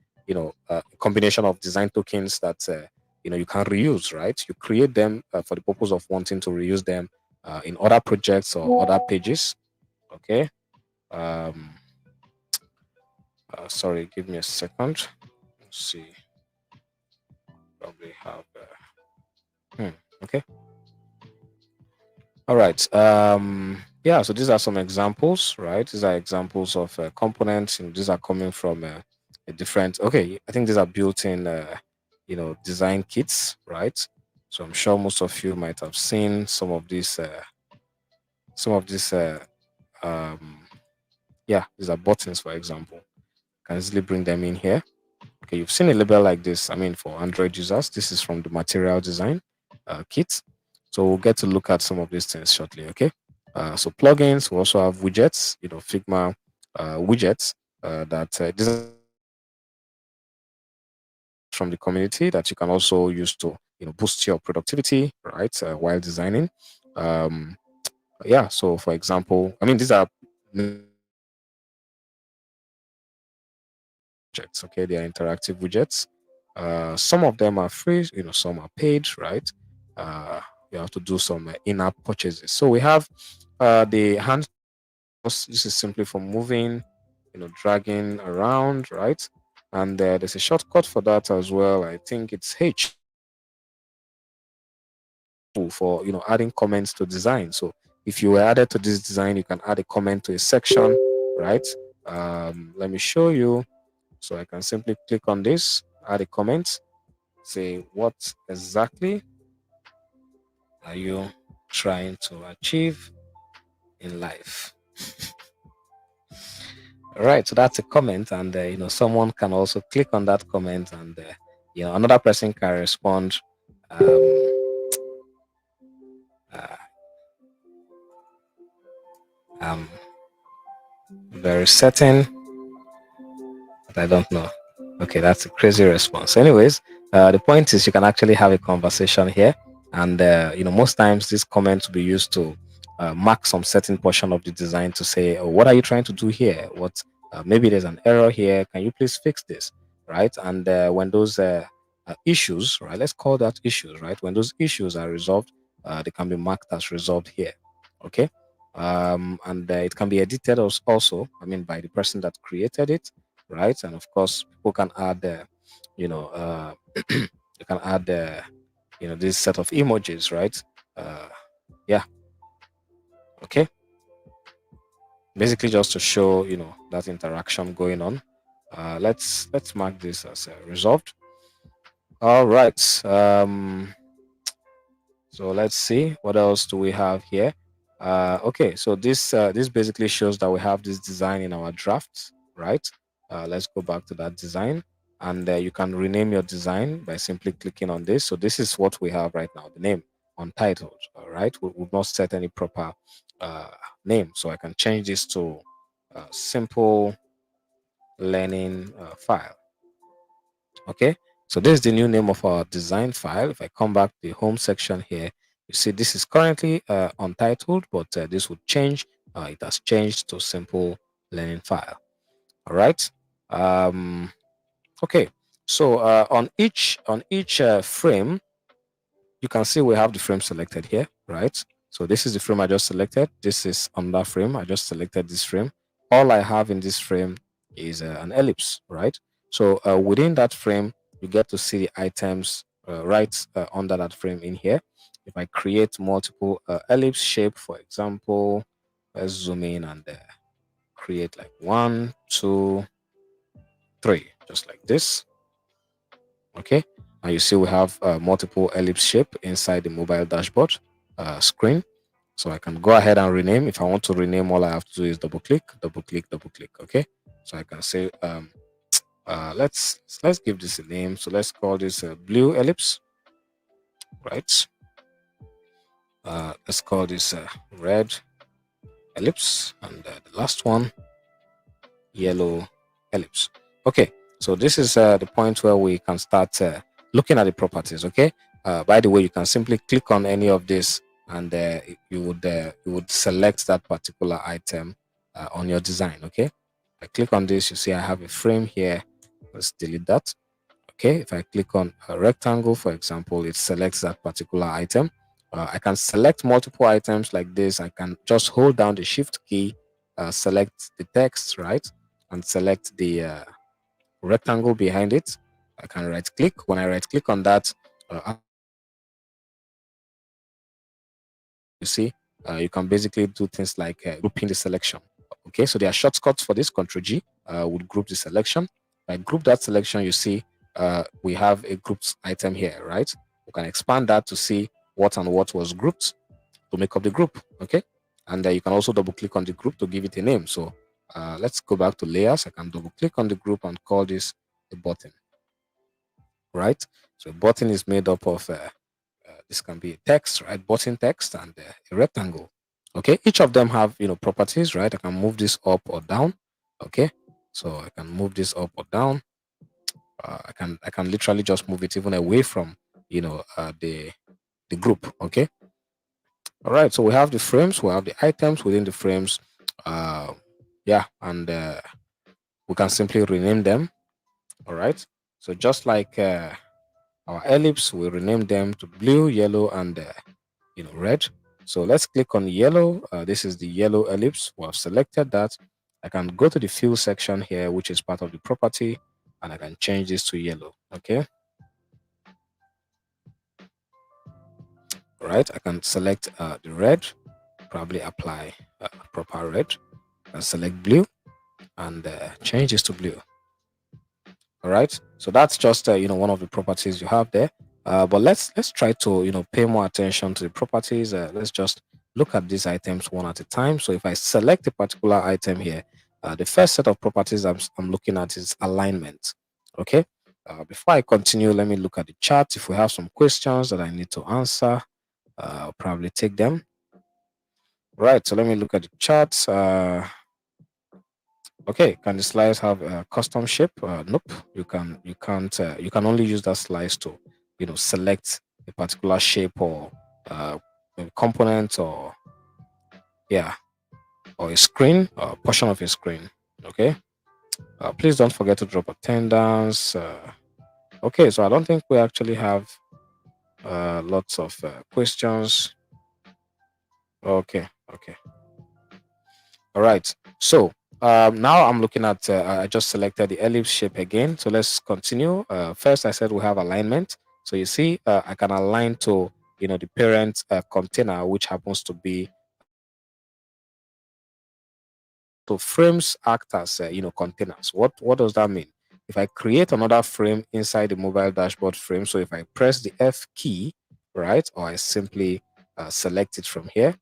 combination of design tokens that you can reuse. Right? You create them for the purpose of wanting to reuse them in other projects or other pages. Okay. Um, sorry, give me a second. Let's see. Probably have. Okay. All right. Yeah. So these are some examples, right? These are examples of components, and these are coming from a different. Okay. I think these are built-in, design kits, right? So I'm sure most of you might have seen some of these. Some of these. Um, yeah. These are buttons, for example. Can easily bring them in here. Okay, you've seen a label like this. I mean, for Android users, this is from the material design kit. So we'll get to look at some of these things shortly. Okay. So plugins. We also have widgets. Figma widgets that these are from the community that you can also use to boost your productivity, right? While designing. Um, yeah. So for example, I mean, these are widgets. Okay, they are interactive widgets. Some of them are free, some are paid, right? Uh, you have to do some in-app purchases. So we have the hand. This is simply for moving, dragging around, right? And there's a shortcut for that as well. I think it's H for adding comments to design. So if you were added to this design, you can add a comment to a section, right? Let me show you. So I can simply click on this, add a comment, say what exactly are you trying to achieve in life. All right, so that's a comment, and someone can also click on that comment, and another person can respond. Um, uh, I'm very certain, but I don't know. Okay, that's a crazy response. Anyways, the point is you can actually have a conversation here, and most times these comments will be used to mark some certain portion of the design to say, oh, what are you trying to do here? What maybe there's an error here. Can you please fix this? Right? And when those issues, right? Let's call that issues, right? When those issues are resolved, they can be marked as resolved here. Okay. And it can be edited also. I mean, by the person that created it, right? And of course, people can add, you know, you can add, this set of emojis, right? Uh, yeah, okay. Basically, just to show, that interaction going on. Let's mark this as resolved. All right. So let's see what else do we have here. Okay, so this basically shows that we have this design in our drafts, right? Let's go back to that design, and you can rename your design by simply clicking on this. So this is what we have right now, the name untitled. All right, we've not set any proper uh, name, so I can change this to simple learning file. Okay, so this is the new name of our design file. If I come back to the home section here, you see this is currently untitled, but this would change. It has changed to simple learning file. All right. um okay, so on each frame, you can see we have the frame selected here, right? So this is the frame I just selected. This is another frame. I just selected this frame. All I have in this frame is an ellipse, right? So within that frame, you get to see the items right under that frame in here. If I create multiple ellipse shape, for example, let's zoom in and create like 1, 2, 3, just like this. Okay, and you see we have multiple ellipse shape inside the mobile dashboard screen. So I can go ahead and rename. If I want to rename, all I have to do is double click, double click, double click. Okay, so I can say let's give this a name. So let's call this a blue ellipse, right? Let's call this a red ellipse, and the last one, yellow ellipse. Okay, so this is the point where we can start looking at the properties. Okay, by the way, you can simply click on any of this, and you would select that particular item on your design. Okay, I click on this, you see I have a frame here. Let's delete that. Okay, if I click on a rectangle, for example, it selects that particular item. I can select multiple items like this. I can just hold down the shift key, select the text, right, and select the rectangle behind it. I can right click. When I right click on that, you see, you can basically do things like grouping the selection. Okay, so there are shortcuts for this. Control G would group the selection. If I group that selection, you see we have a grouped item here, right? We can expand that to see what and what was grouped to make up the group. Okay, and you can also double click on the group to give it a name. So let's go back to layers. I can double click on the group and call this a button, right? So a button is made up of this can be a text, right? Button text and a rectangle. Okay, each of them have properties, right? I can move this up or down. Okay, so I can move this up or down. I can literally just move it even away from the group. Okay, all right. So we have the frames, we have the items within the frames. Uh, yeah, and we can simply rename them. All right. So just like our ellipse, we rename them to blue, yellow, and red. So let's click on yellow. This is the yellow ellipse. We have selected that. I can go to the fill section here, which is part of the property, and I can change this to yellow. Okay. All right. I can select the red, probably apply proper red, and select blue and change this to blue. All right, so that's just one of the properties you have there. But let's try to pay more attention to the properties. Let's just look at these items one at a time. So if I select a particular item here, the first set of properties I'm looking at is alignment. Okay, before I continue, let me look at the chart. If we have some questions that I need to answer, I'll probably take them. Right. So let me look at the charts. Okay, can the slice have a custom shape? Nope. You can't. You can only use that slice to, select a particular shape or a component or yeah, or a screen or portion of a screen. Okay. Please don't forget to drop attendance. Okay, so I don't think we actually have lots of questions. Okay. Okay. All right. So now I'm looking at, I just selected the ellipse shape again. So let's continue. First, I said we have alignment. So you see, I can align to, the parent container, which happens to be so frames act as, containers. What does that mean? If I create another frame inside the mobile dashboard frame, so if I press the F key, right, or I simply select it from here,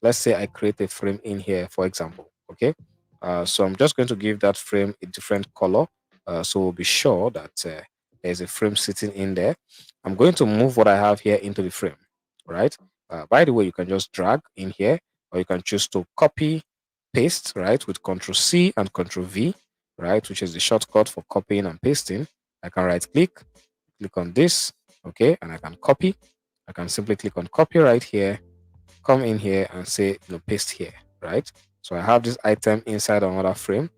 let's say I create a frame in here, for example, okay? So I'm just going to give that frame a different color. So we'll be sure that there's a frame sitting in there. I'm going to move what I have here into the frame, right? By the way, you can just drag in here, or you can choose to copy paste, right, with Control C and Control V, right, which is the shortcut for copying and pasting. I can right click on this, okay, and I can copy. I can simply click on copy right here, come in here and say, paste here, right? So I have this item inside another frame.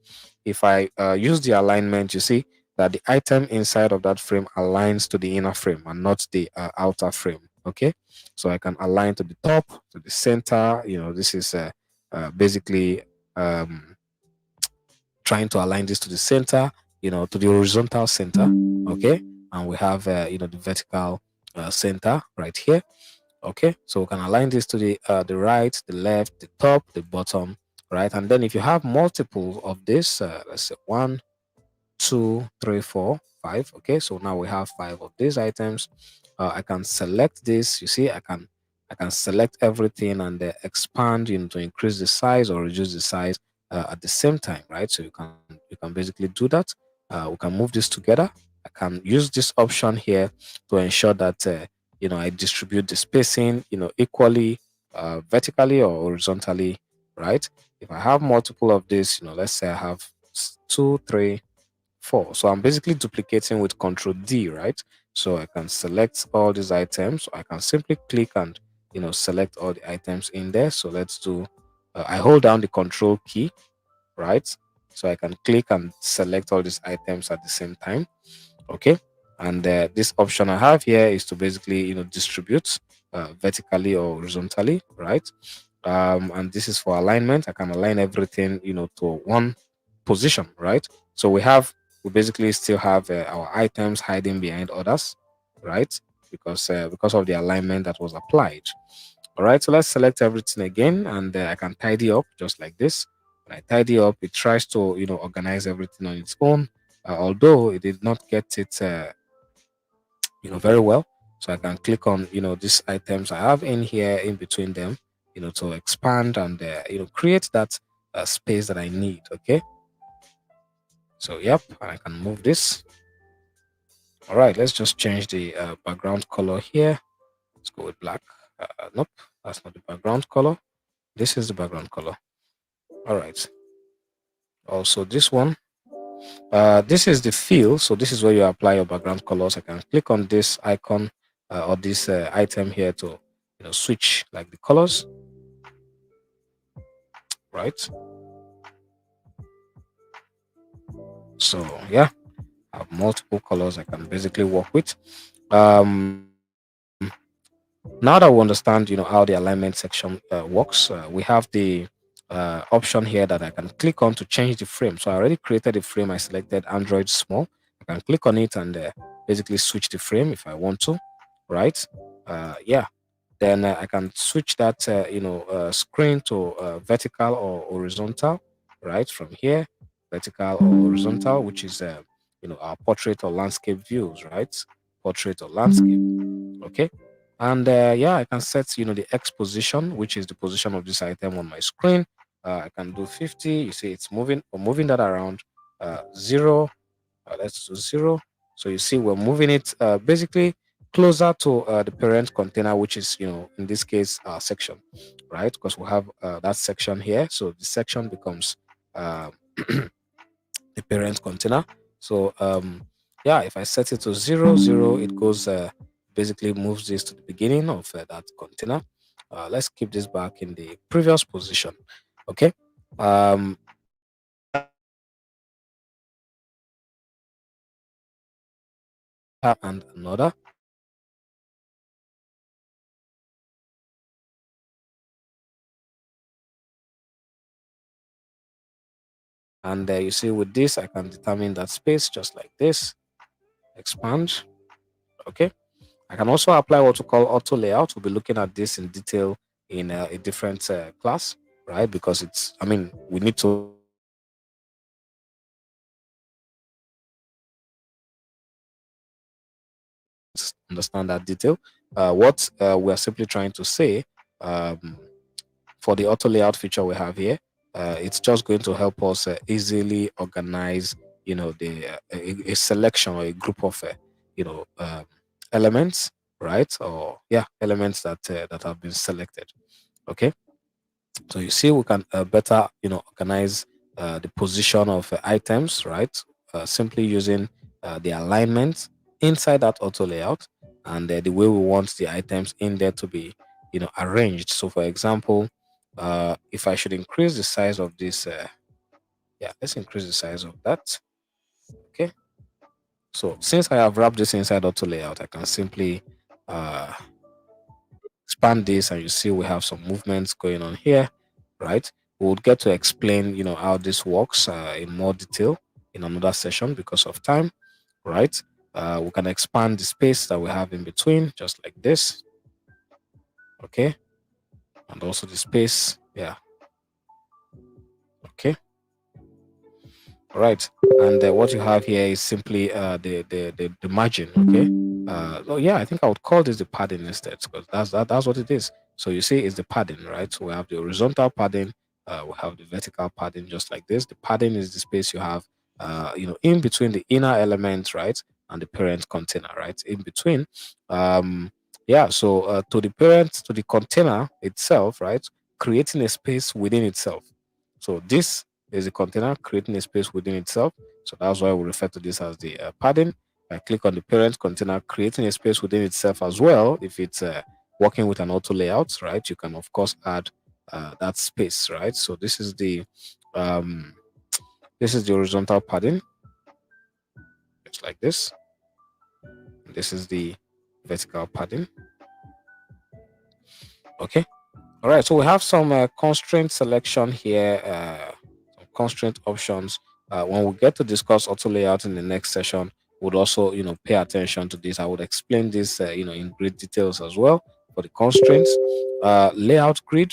If I use the alignment, you see that the item inside of that frame aligns to the inner frame and not the outer frame, okay? So I can align to the top, to the center. This is basically um, trying to align this to the center, to the horizontal center, okay? And we have, the vertical center right here. Okay, so we can align this to the right, the left, the top, the bottom, right? And then if you have multiple of this, let's say 1, 2, 3, 4, 5. Okay, so now we have 5 of these items. I can select this. You see, I can select everything and expand, to increase the size or reduce the size at the same time, right? So you can basically do that. We can move this together. I can use this option here to ensure that I distribute the spacing, equally, vertically or horizontally, right? If I have multiple of this, let's say I have 2, 3, 4. So I'm basically duplicating with Control D, right? So I can select all these items. I can simply click and select all the items in there. So let's do. I hold down the Control key, right? So I can click and select all these items at the same time. Okay, and this option I have here is to basically distribute vertically or horizontally, right? And this is for alignment. I can align everything to one position, right? So we basically still have our items hiding behind others, right? Because of the alignment that was applied. All right, so let's select everything again, and I can tidy up just like this. When I tidy up, it tries to organize everything on its own, although it did not get it very well. So I can click on these items I have in here in between them, to expand and create that space that I need. Okay, so yep, and I can move this. All right, let's just change the background color here. Let's go with black. Nope, that's not the background color. This is the background color. All right. Also, this one. This is the fill. So this is where you apply your background colors. I can click on this icon or this item here to switch like the colors, right? So yeah, I have multiple colors I can basically work with. Um, Now that we understand, how the alignment section works, we have the option here that I can click on to change the frame. So I already created a frame. I selected Android small. I can click on it and basically switch the frame if I want to, right? Yeah. Then I can switch that, screen to vertical or horizontal, right? From here, vertical or horizontal, which is, our portrait or landscape views, right? Portrait or landscape. Okay, and yeah, I can set the X position, which is the position of this item on my screen. I can do 50. You see it's moving or moving that around. Zero, let's do 0. So you see we're moving it basically closer to the parent container, which is, in this case, section, right? Because we have that section here. So the section becomes uh, the parent container. So yeah, if I set it to 0, 0, it goes basically moves this to the beginning of that container. Let's keep this back in the previous position. Okay. Um, and another. And you see, with this, I can determine that space just like this. Expand. Okay. I can also apply what we call auto layout. We'll be looking at this in detail in a different class, right? Because I mean, we need to understand that detail. What we're simply trying to say, um, for the auto layout feature we have here, it's just going to help us easily organize, a selection or a group of, elements, right? Or yeah, elements that have been selected. Okay. So you see, we can better, organize the position of items, right? Simply using the alignment inside that auto layout, and the way we want the items in there to be, arranged. So, for example, if I should increase the size of this, yeah, let's increase the size of that. Okay. So since I have wrapped this inside auto layout, I can simply uh, expand this, and you see we have some movements going on here, right? We'll get to explain, how this works in more detail in another session because of time, right? We can expand the space that we have in between, just like this, okay? And also the space, yeah, okay. Right. And what you have here is simply the margin. Okay. Oh yeah, I think I would call this the padding instead, because that's what it is. So you see, it's the padding, right? So we have the horizontal padding, we have the vertical padding, just like this. The padding is the space you have, in between the inner element, right, and the parent container, right, in between. Yeah. So to the container itself, right, creating a space within itself. So this is a container creating a space within itself. So that's why we refer to this as the padding. I click on the parent container, creating a space within itself as well. If it's working with an auto layout, right, you can of course add that space, right? So um, this is the horizontal padding, just like this. This is the vertical padding. Okay. All right, so we have some constraint selection here, some constraint options. When we get to discuss auto layout in the next session, we'll also, pay attention to this. I would explain this, in great details as well for the constraints. Layout grid.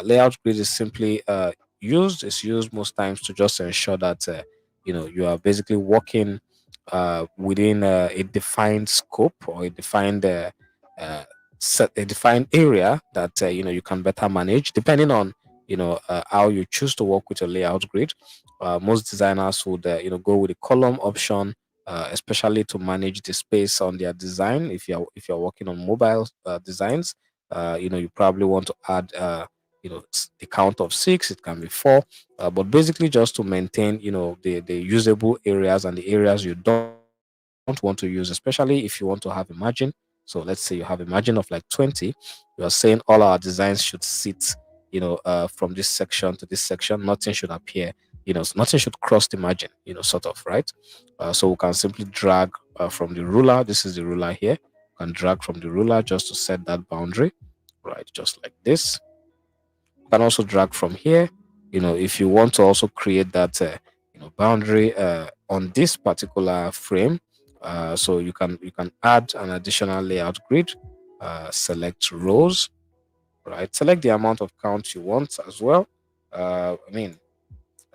Layout grid is simply is used most times to just ensure that, you are basically working within a defined scope or a defined uh, set a defined area that you can better manage depending on how you choose to work with your layout grid. Most designers would go with the column option, especially to manage the space on their design. If you're working on mobile designs, you probably want to add the count of 6. It can be 4, but basically just to maintain the usable areas and the areas you don't want to use, especially if you want to have a margin. So let's say you have a margin of like 20. You are saying all our designs should sit, from this section to this section. Nothing should appear, nothing should cross the margin, sort of, right? So we can simply drag from the ruler. This is the ruler here. We can drag from the ruler just to set that boundary, right? Just like this. You can also drag from here, if you want to also create that boundary on this particular frame. So you can add an additional layout grid, select rows, right? Select the amount of count you want as well. I mean,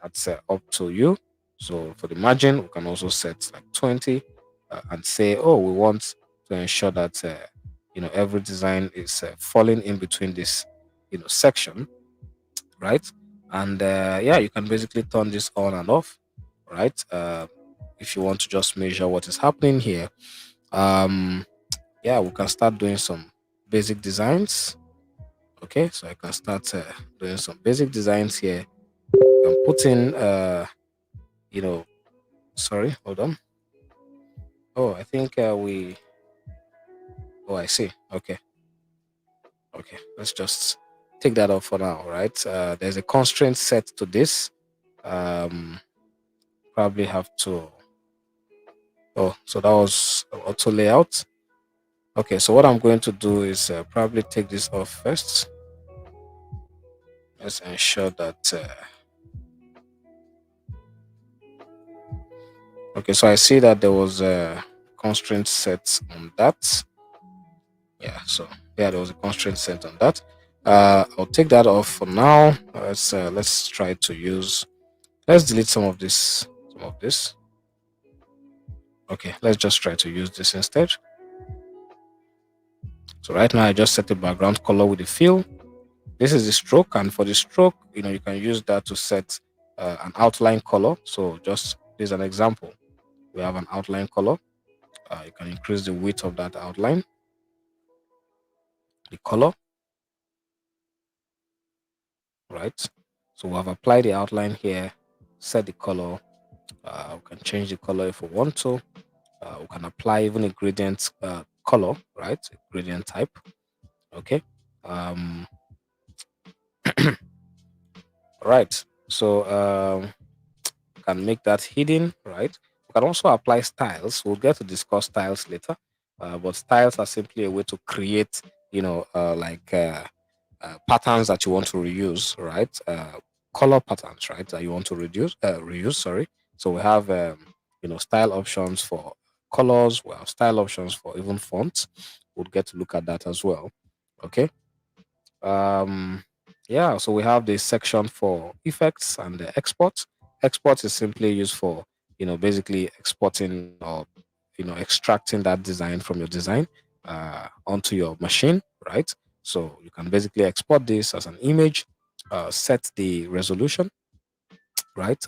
that's up to you. So for the margin, we can also set like 20, and say, oh, we want to ensure that every design is falling in between this section, right? And yeah, you can basically turn this on and off, right? If you want to just measure what is happening here. Um, yeah, we can start doing some basic designs. Okay, so I can start doing some basic designs here. I can put in, you know, sorry, hold on. Oh, I think oh, I see. Okay, okay, let's just take that off for now, right? There's a constraint set to this. Um, Probably have to, oh, so that was auto layout. Okay, so what I'm going to do is probably take this off first. Let's ensure that, okay, so I see that there was a constraint set on that. Yeah, so yeah, there was a constraint set on that. I'll take that off for now. Let's try to use, let's delete some of this. Okay, let's just try to use this instead. So right now I just set the background color with the fill. This is the stroke, and for the stroke, you can use that to set an outline color. So just there's an example. We have an outline color. You can increase the width of that outline, the color, right? So we have applied the outline here, set the color. We can change the color if we want to. We can apply even a gradient color, right? A gradient type. Okay. Um, right. So can make that hidden, right? We can also apply styles. We'll get to discuss styles later, but styles are simply a way to create, patterns that you want to reuse, right? Color patterns, right? That you want to reuse. Sorry. So we have, style options for colors. We have style options for even fonts. We'll get to look at that as well. Okay. Um, yeah, so we have this section for effects and the export. Export is simply used for, basically exporting or, extracting that design from your design onto your machine, right? So you can basically export this as an image, set the resolution, right?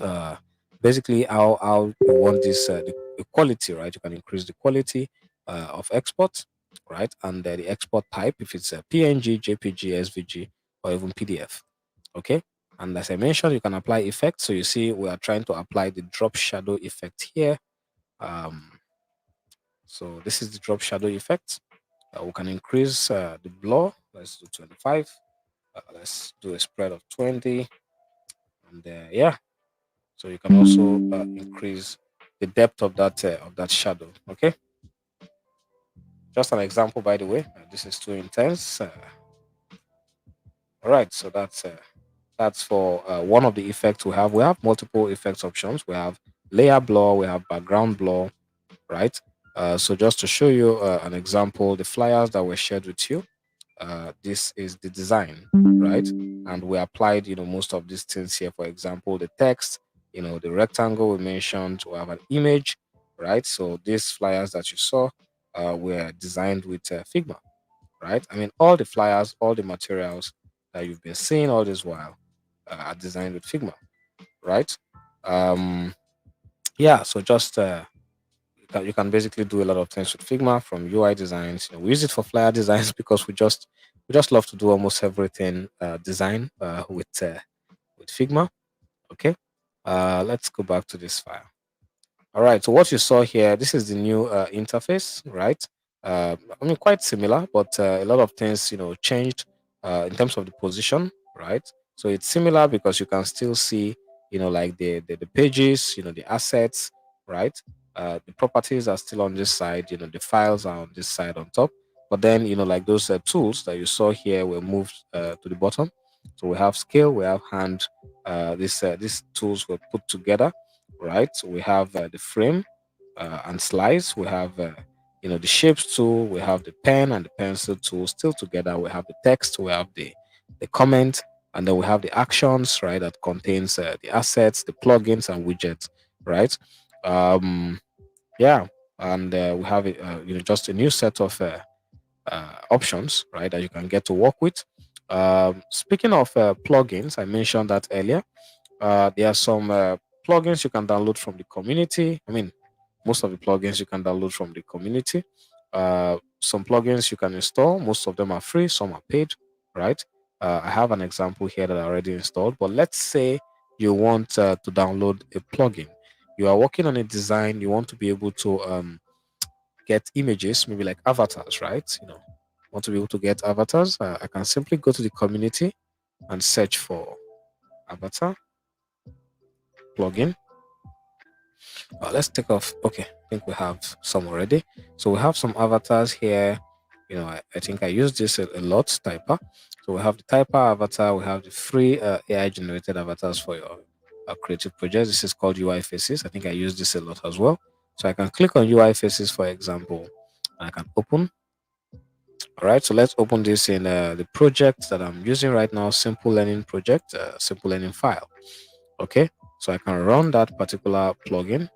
Basically, how you want the quality, right? You can increase the quality of export, right? And the export type, if it's a PNG, JPG, SVG, or even PDF. Okay. And as I mentioned, you can apply effects. So you see, we are trying to apply the drop shadow effect here. Um, so this is the drop shadow effect. We can increase the blur. Let's do 25. Let's do a spread of 20. And yeah, so you can also increase the depth of that shadow. Okay, just an example, by the way. This is too intense. All right, so that's for one of the effects we have. We have multiple effects options. We have layer blur, we have background blur, right? So just to show you an example, the flyers that were shared with you, this is the design, right? And we applied, most of these things here. For example, the text, the rectangle we mentioned, we have an image, right? So these flyers that you saw were designed with Figma, right? I mean, all the flyers, all the materials that you've been seeing all this while are designed with Figma, right? Um, yeah, so just you can basically do a lot of things with Figma from UI designs. We use it for flyer designs because we just love to do almost everything design with Figma. Okay, let's go back to this file. All right. So what you saw here, this is the new interface, right? I mean, quite similar, but a lot of things, changed in terms of the position, right? So it's similar because you can still see, like the pages, the assets, right? The properties are still on this side, the files are on this side on top. But then, like those tools that you saw here were moved to the bottom. So we have scale, we have hand. These tools were put together, right? We have the frame and slice. We have the shapes tool. We have the pen and the pencil tool still together. We have the text. We have the comment, and then we have the actions, right? That contains the assets, the plugins, and widgets, right? Um, yeah, and we have just a new set of options, right? That you can get to work with. Speaking of plugins, I mentioned that earlier. There are some plugins you can download from the community. I mean, most of the plugins you can download from the community some plugins you can install. Most of them are free, some are paid, right? I have an example here that I already installed, but let's say you want to download a plugin. You are working on a design, you want to be able to get images, maybe like avatars, right? Want to be able to get avatars. I can simply go to the community and search for avatar plugin. Let's take off. Okay, I think we have some already. So we have some avatars here. I think I use this a lot, Typer. So we have the Typer avatar. We have the free AI generated avatars for your creative projects. This is called UI Faces. I think I use this a lot as well. So I can click on UI Faces, for example, and I can open. All right, so let's open this in the project that I'm using right now, Simple Learning Project, Simple Learning file. Okay, so I can run that particular plugin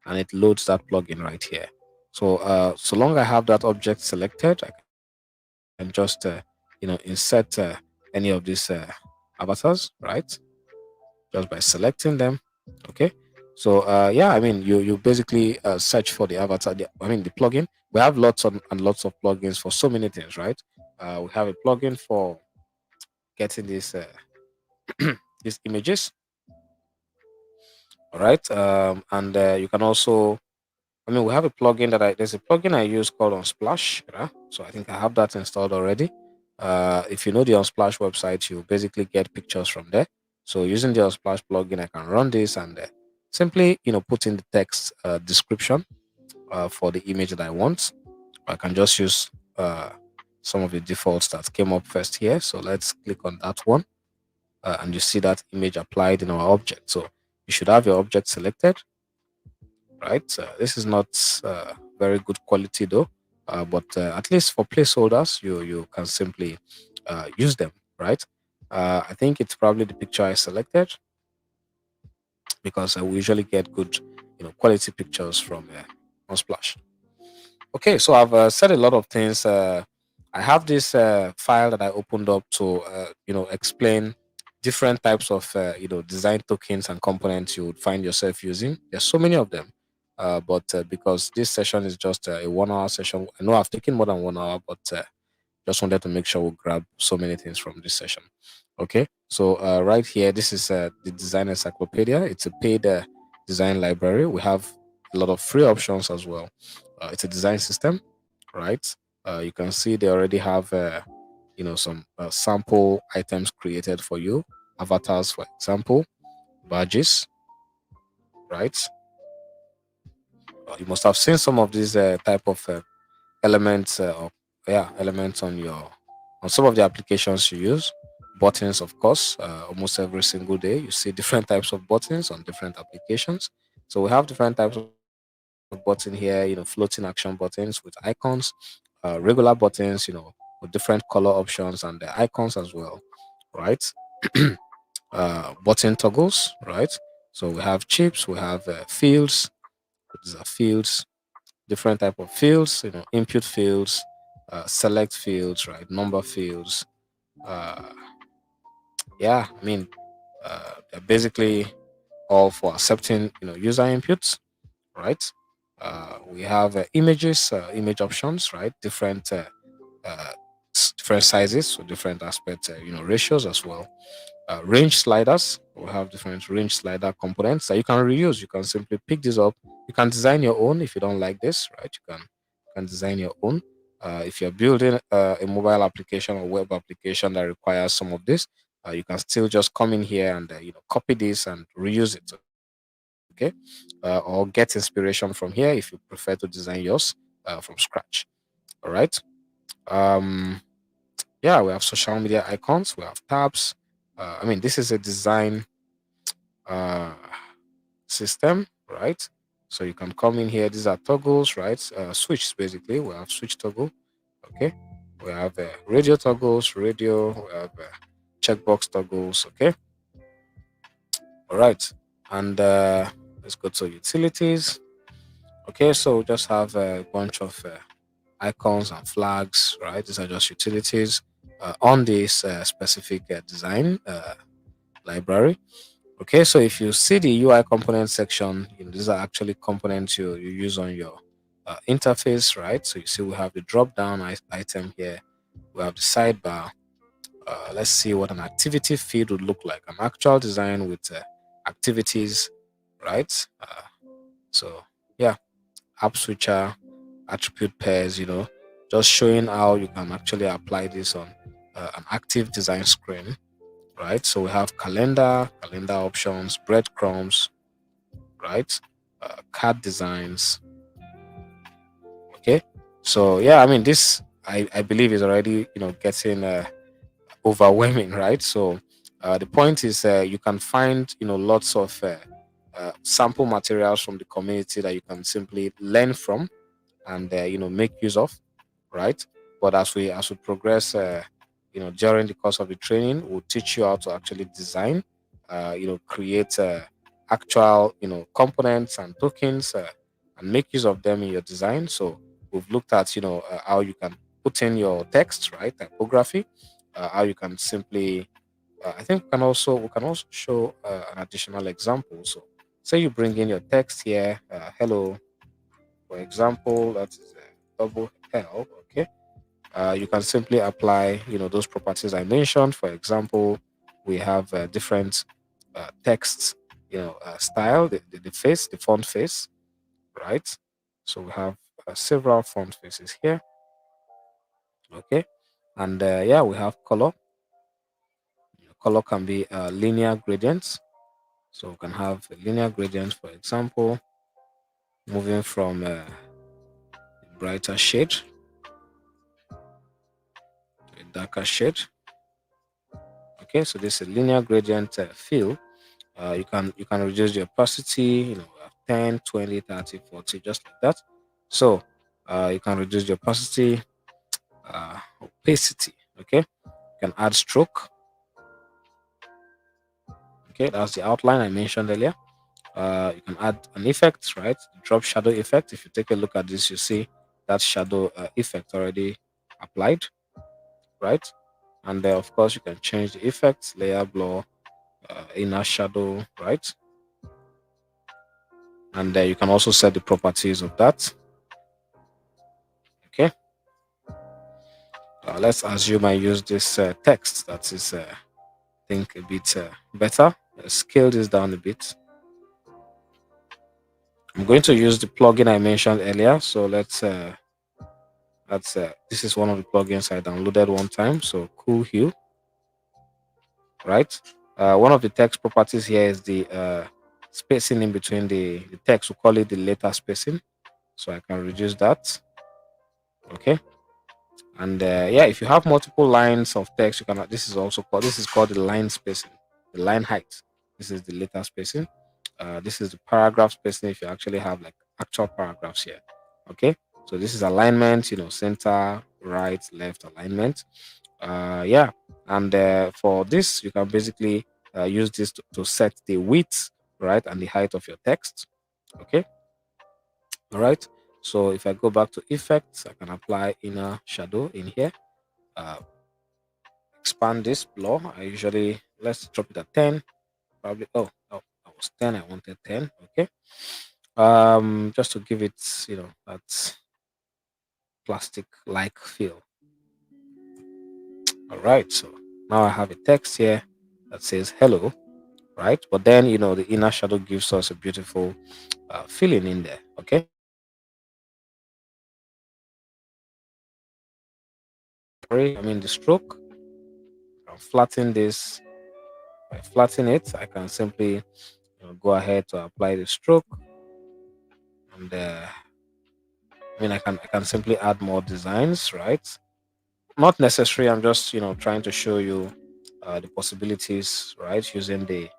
and it loads that plugin right here. So so long I have that object selected, I can just insert any of these avatars, right? Just by selecting them. Okay. So yeah, I mean you basically search for the avatar. The plugin. We have lots and lots of plugins for so many things, right? We have a plugin for getting these these images, all right? And you can also, we have a plugin there's a plugin I use called Unsplash. So I think I have that installed already. If you know the Unsplash website, you basically get pictures from there. So using the Unsplash plugin, I can run this and simply, put in the text description for the image that I want. I can just use some of the defaults that came up first here. So let's click on that one. And you see that image applied in our object. So you should have your object selected, right? This is not very good quality though, but at least for placeholders, you can simply use them, right? I think it's probably the picture I selected because we usually get good, quality pictures from Unsplash. Okay, so I've said a lot of things. I have this file that I opened up to, explain different types of, design tokens and components you would find yourself using. There's so many of them, but because this session is just a 1 hour session, I know I've taken more than 1 hour, but just wanted to make sure we grab so many things from this session. Okay, so right here, this is the Design Encyclopedia. It's a paid design library. We have a lot of free options as well. It's a design system, right? You can see they already have, some sample items created for you, avatars, for example, badges, right? You must have seen some of these type of elements, elements on some of the applications you use. Buttons, of course, almost every single day you see different types of buttons on different applications. So we have different types of button here, floating action buttons with icons, regular buttons, with different color options and the icons as well, right? Button toggles, right? So we have chips, we have fields. These are fields, different type of fields, input fields, select fields, right? Number fields. Uh, yeah, they're basically all for accepting, user inputs, right? We have images, image options, right? Uh, different sizes, so different aspects, ratios as well. Range sliders, we have different range slider components that you can reuse. You can simply pick this up. You can design your own if you don't like this, right? You can design your own. If you're building a mobile application or web application that requires some of this, you can still just come in here and copy this and reuse it. Okay, or get inspiration from here if you prefer to design yours from scratch. All right. Um, yeah, we have social media icons. We have tabs. This is a design uh, system, right? So you can come in here. These are toggles, right? Switch basically. We have switch toggle. Okay. We have radio toggles, radio. We have checkbox toggles. Okay. All right. And let's go to utilities. Okay. So we just have a bunch of icons and flags, right? These are just utilities on this specific design library. Okay, so if you see the UI component section, these are actually components you use on your interface, right? So you see we have the drop down item here. We have the sidebar. Let's see what an activity feed would look like. An actual design with activities, right? So yeah, app switcher, attribute pairs, just showing how you can actually apply this on an active design screen, right? So we have calendar options, breadcrumbs, right? Card designs, okay? So yeah, I mean, this I believe is already, getting overwhelming, right? So the point is you can find, lots of sample materials from the community that you can simply learn from and make use of, right? But as we progress, during the course of the training, we'll teach you how to actually design, create actual components and tokens, and make use of them in your design. So we've looked at how you can put in your text, right? Typography, how you can simply I think we can also show an additional example. So say you bring in your text here, hello, for example, that is double L. Okay, you can simply apply, those properties I mentioned. For example, we have different texts, style, the face, the font face, right? So we have several font faces here. Okay, and yeah, we have color. Color can be linear gradients. So we can have a linear gradient, for example, moving from a brighter shade to a darker shade. Okay, so this is a linear gradient fill. You can reduce the opacity, 10, 20, 30, 40, just like that. So you can reduce the opacity, opacity. Okay, you can add stroke. Okay, that's the outline I mentioned earlier. You can add an effect, right? Drop shadow effect. If you take a look at this, you see that shadow effect already applied, right? And of course, you can change the effects, layer, blur, inner shadow, right? And you can also set the properties of that. Okay, let's assume I use this text that is, I think, a bit better. Scale this down a bit. I'm going to use the plugin I mentioned earlier. So this is one of the plugins I downloaded one time. So Cool Hue, right? One of the text properties here is the spacing in between the text. We call it the letter spacing. So I can reduce that. Okay. And yeah, if you have multiple lines of text, you can. This is called the line spacing, the line height. This is the letter spacing. This is the paragraph spacing. If you actually have like actual paragraphs here, okay. So this is alignment. Center, right, left alignment. Yeah, and for this, you can basically use this to set the width, right, and the height of your text. Okay, all right. So if I go back to effects, I can apply inner shadow in here. Uh, Expand this blur. I usually let's drop it at 10. Probably oh that was 10. I wanted 10. Okay. Just to give it, that plastic like feel. All right. So now I have a text here that says hello, right? But then the inner shadow gives us a beautiful feeling in there. Okay. I mean the stroke. I'll flatten this. By flatten it, I can simply go ahead to apply the stroke, and I mean I can simply add more designs, right? Not necessary. I'm just trying to show you the possibilities, right? Using the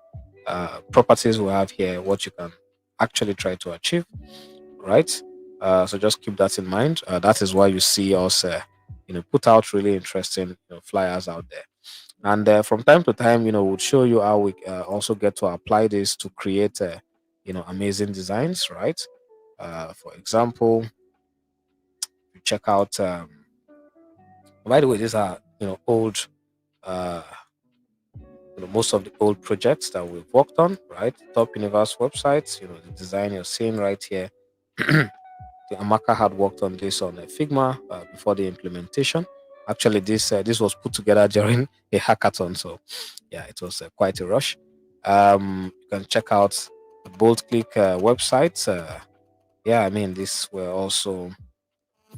properties we have here, what you can actually try to achieve, right? So just keep that in mind. That is why you see us, put out really interesting flyers out there. And from time to time, we'll show you how we also get to apply this to create, amazing designs, right? For example, you check out. By the way, these are old, uh, most of the old projects that we've worked on, right? Top Universe websites, the design you're seeing right here. Amaka had worked on this on Figma before the implementation. Actually, this was put together during a hackathon, so yeah, it was quite a rush. You can check out the Bolt Click website. Yeah, I mean, these were also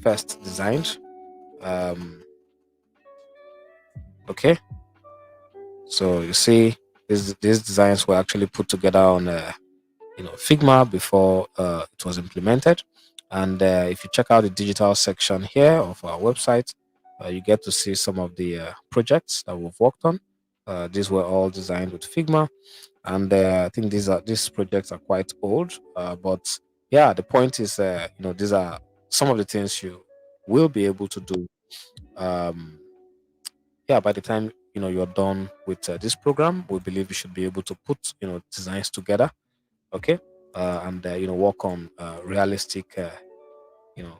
first designed. Um, okay, so you see, these designs were actually put together on Figma before it was implemented. And if you check out the digital section here of our website, you get to see some of the projects that we've worked on. These were all designed with Figma, and I think these projects are quite old. But yeah, the point is, these are some of the things you will be able to do. Um, yeah, by the time you're done with this program, we believe you should be able to put designs together, okay, and work on realistic, you know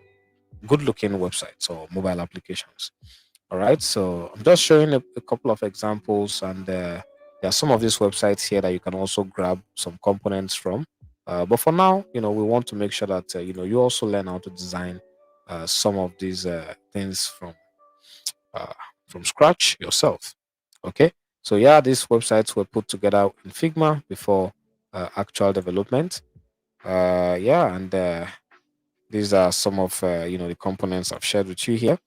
good looking websites or mobile applications. All right, so I'm just showing a couple of examples, and there are some of these websites here that you can also grab some components from. But for now, we want to make sure that you also learn how to design some of these things uh, from scratch yourself. Okay, so yeah, these websites were put together in Figma before actual development. Yeah, and these are some of the components I've shared with you here.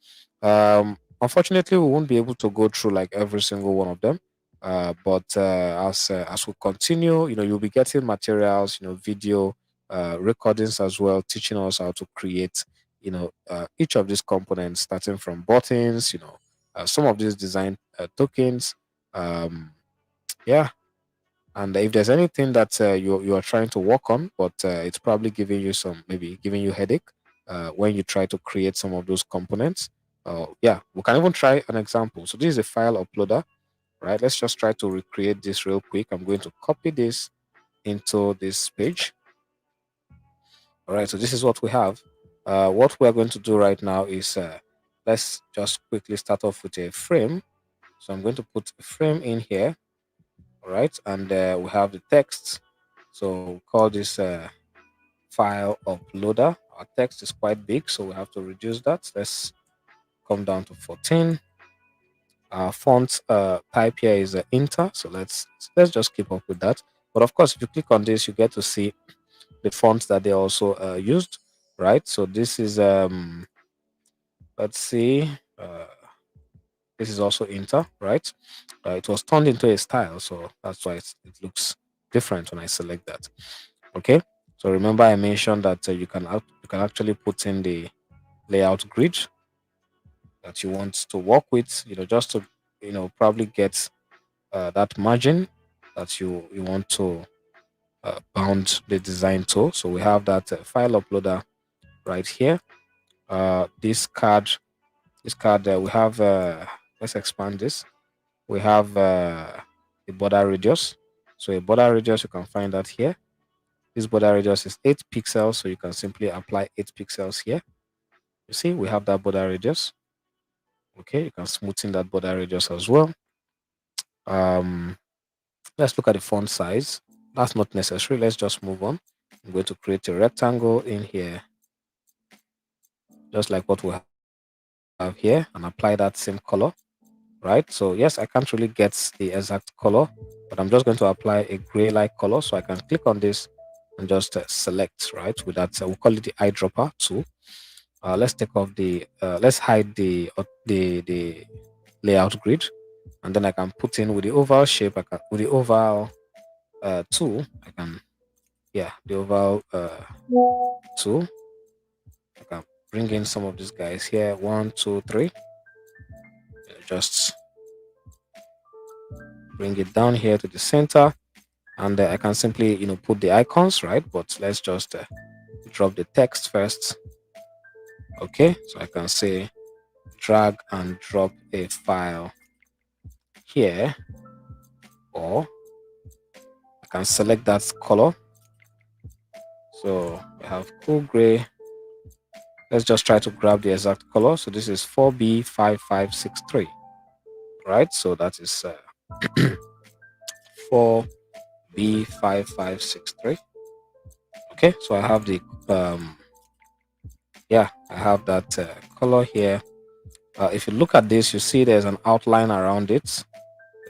Unfortunately, we won't be able to go through like every single one of them. But as we continue, you'll be getting materials, video recordings as well, teaching us how to create, each of these components, starting from buttons, some of these design tokens. Um, yeah, and if there's anything that you are trying to work on, but it's probably giving you maybe giving you headache when you try to create some of those components. Yeah, we can even try an example. So this is a file uploader, right? Let's just try to recreate this real quick. I'm going to copy this into this page. All right, so this is what we have. What we're going to do right now is let's just quickly start off with a frame. So I'm going to put a frame in here. All right, and we have the text. So we call this file uploader. Our text is quite big, so we have to reduce that. Let's come down to 14. Our font type here is Inter, so let's just keep up with that. But of course, if you click on this, you get to see the fonts that they also used, right? So this is let's see, this is also Inter, right? It was turned into a style, so that's why it looks different when I select that. Okay, so remember I mentioned that you can actually put in the layout grid that you want to work with, just to probably get that margin that you want to bound the design to. So we have that file uploader right here. This card we have. Let's expand this. We have a border radius. So a border radius, you can find that here. This border radius is 8 pixels, so you can simply apply 8 pixels here. You see, we have that border radius. Okay, you can smoothen that border radius as well. Um, let's look at the font size. That's not necessary. Let's just move on. I'm going to create a rectangle in here, just like what we have here, and apply that same color, right? So yes, I can't really get the exact color, but I'm just going to apply a gray-like color. So I can click on this and just select, right? With that, we'll call it the eyedropper tool. Let's take off let's hide the layout grid, and then I can put in with the oval shape. With the oval tool, I can, yeah, the oval tool. I can bring in some of these guys here. One, two, three. Just bring it down here to the center, and I can simply put the icons, right? But let's just drop the text first. Okay, so I can say drag and drop a file here, or I can select that color. So we have cool gray. Let's just try to grab the exact color. So this is 4B5563, right? So that is 4B5563. Okay, so I have the yeah, I have that color here. If you look at this, you see there's an outline around it,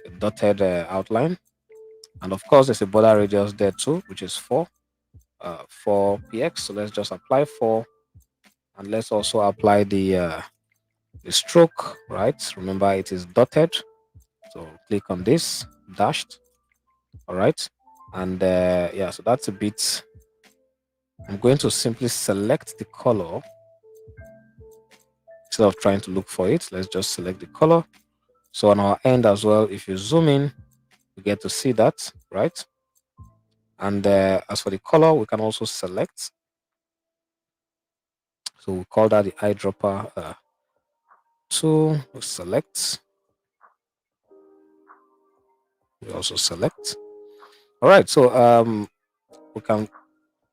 a dotted outline. And of course, there's a border radius there too, which is 4 px. So let's just apply 4, and let's also apply the stroke, right? Remember, it is dotted. So click on this, dashed, all right? And yeah, so that's a bit. I'm going to simply select the color instead of trying to look for it. Let's just select the color. So on our end as well, if you zoom in, you get to see that, right? And as for the color, we can also select. So we call that the eyedropper tool. We select. We also select. All right. So we can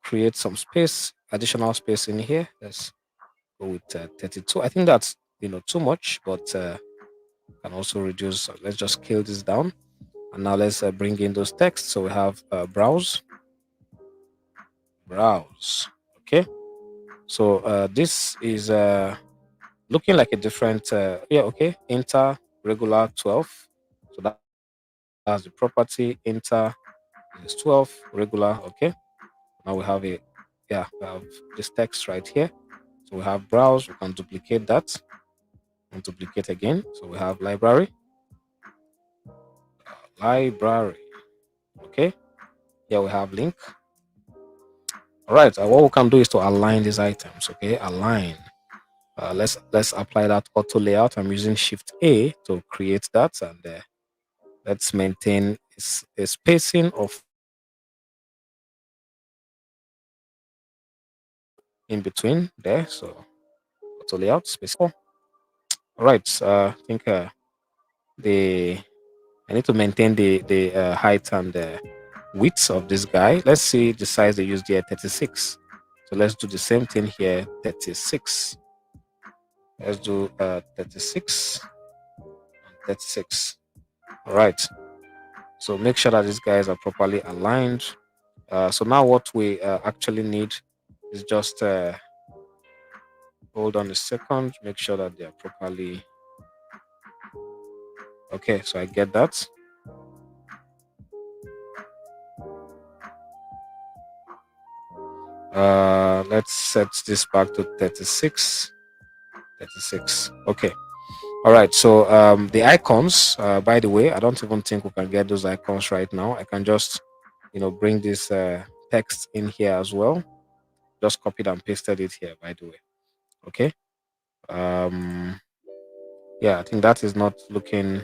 create some space, additional space in here. Let's go with 32. I think that's too much, but can also reduce. Let's just scale this down. And now let's bring in those texts. So we have browse. Okay. So this is looking like a different. Yeah. Okay. Enter regular 12. So that's the property. Enter is 12 regular. Okay. Now we have we have this text right here. So we have browse. We can duplicate that and duplicate again. So we have library. Okay. Here we have link. All right. What we can do is to align these items. Okay. Align. Let's apply that auto layout. I'm using Shift A to create that, and let's maintain a spacing of 4 in between there. So auto layout space 4. All right. I think the I need to maintain the height and the width of this guy. Let's see the size they used here, 36. So let's do the same thing here, 36. Let's do 36 and 36. All right. So make sure that these guys are properly aligned. So now what we actually need is just hold on a second, make sure that they are properly. Okay, so I get that. Let's set this back to 36. 36. Okay. All right. So the icons, by the way, I don't even think we can get those icons right now. I can just, bring this text in here as well. Just copied and pasted it here, by the way. Okay. Um, yeah, I think that is not looking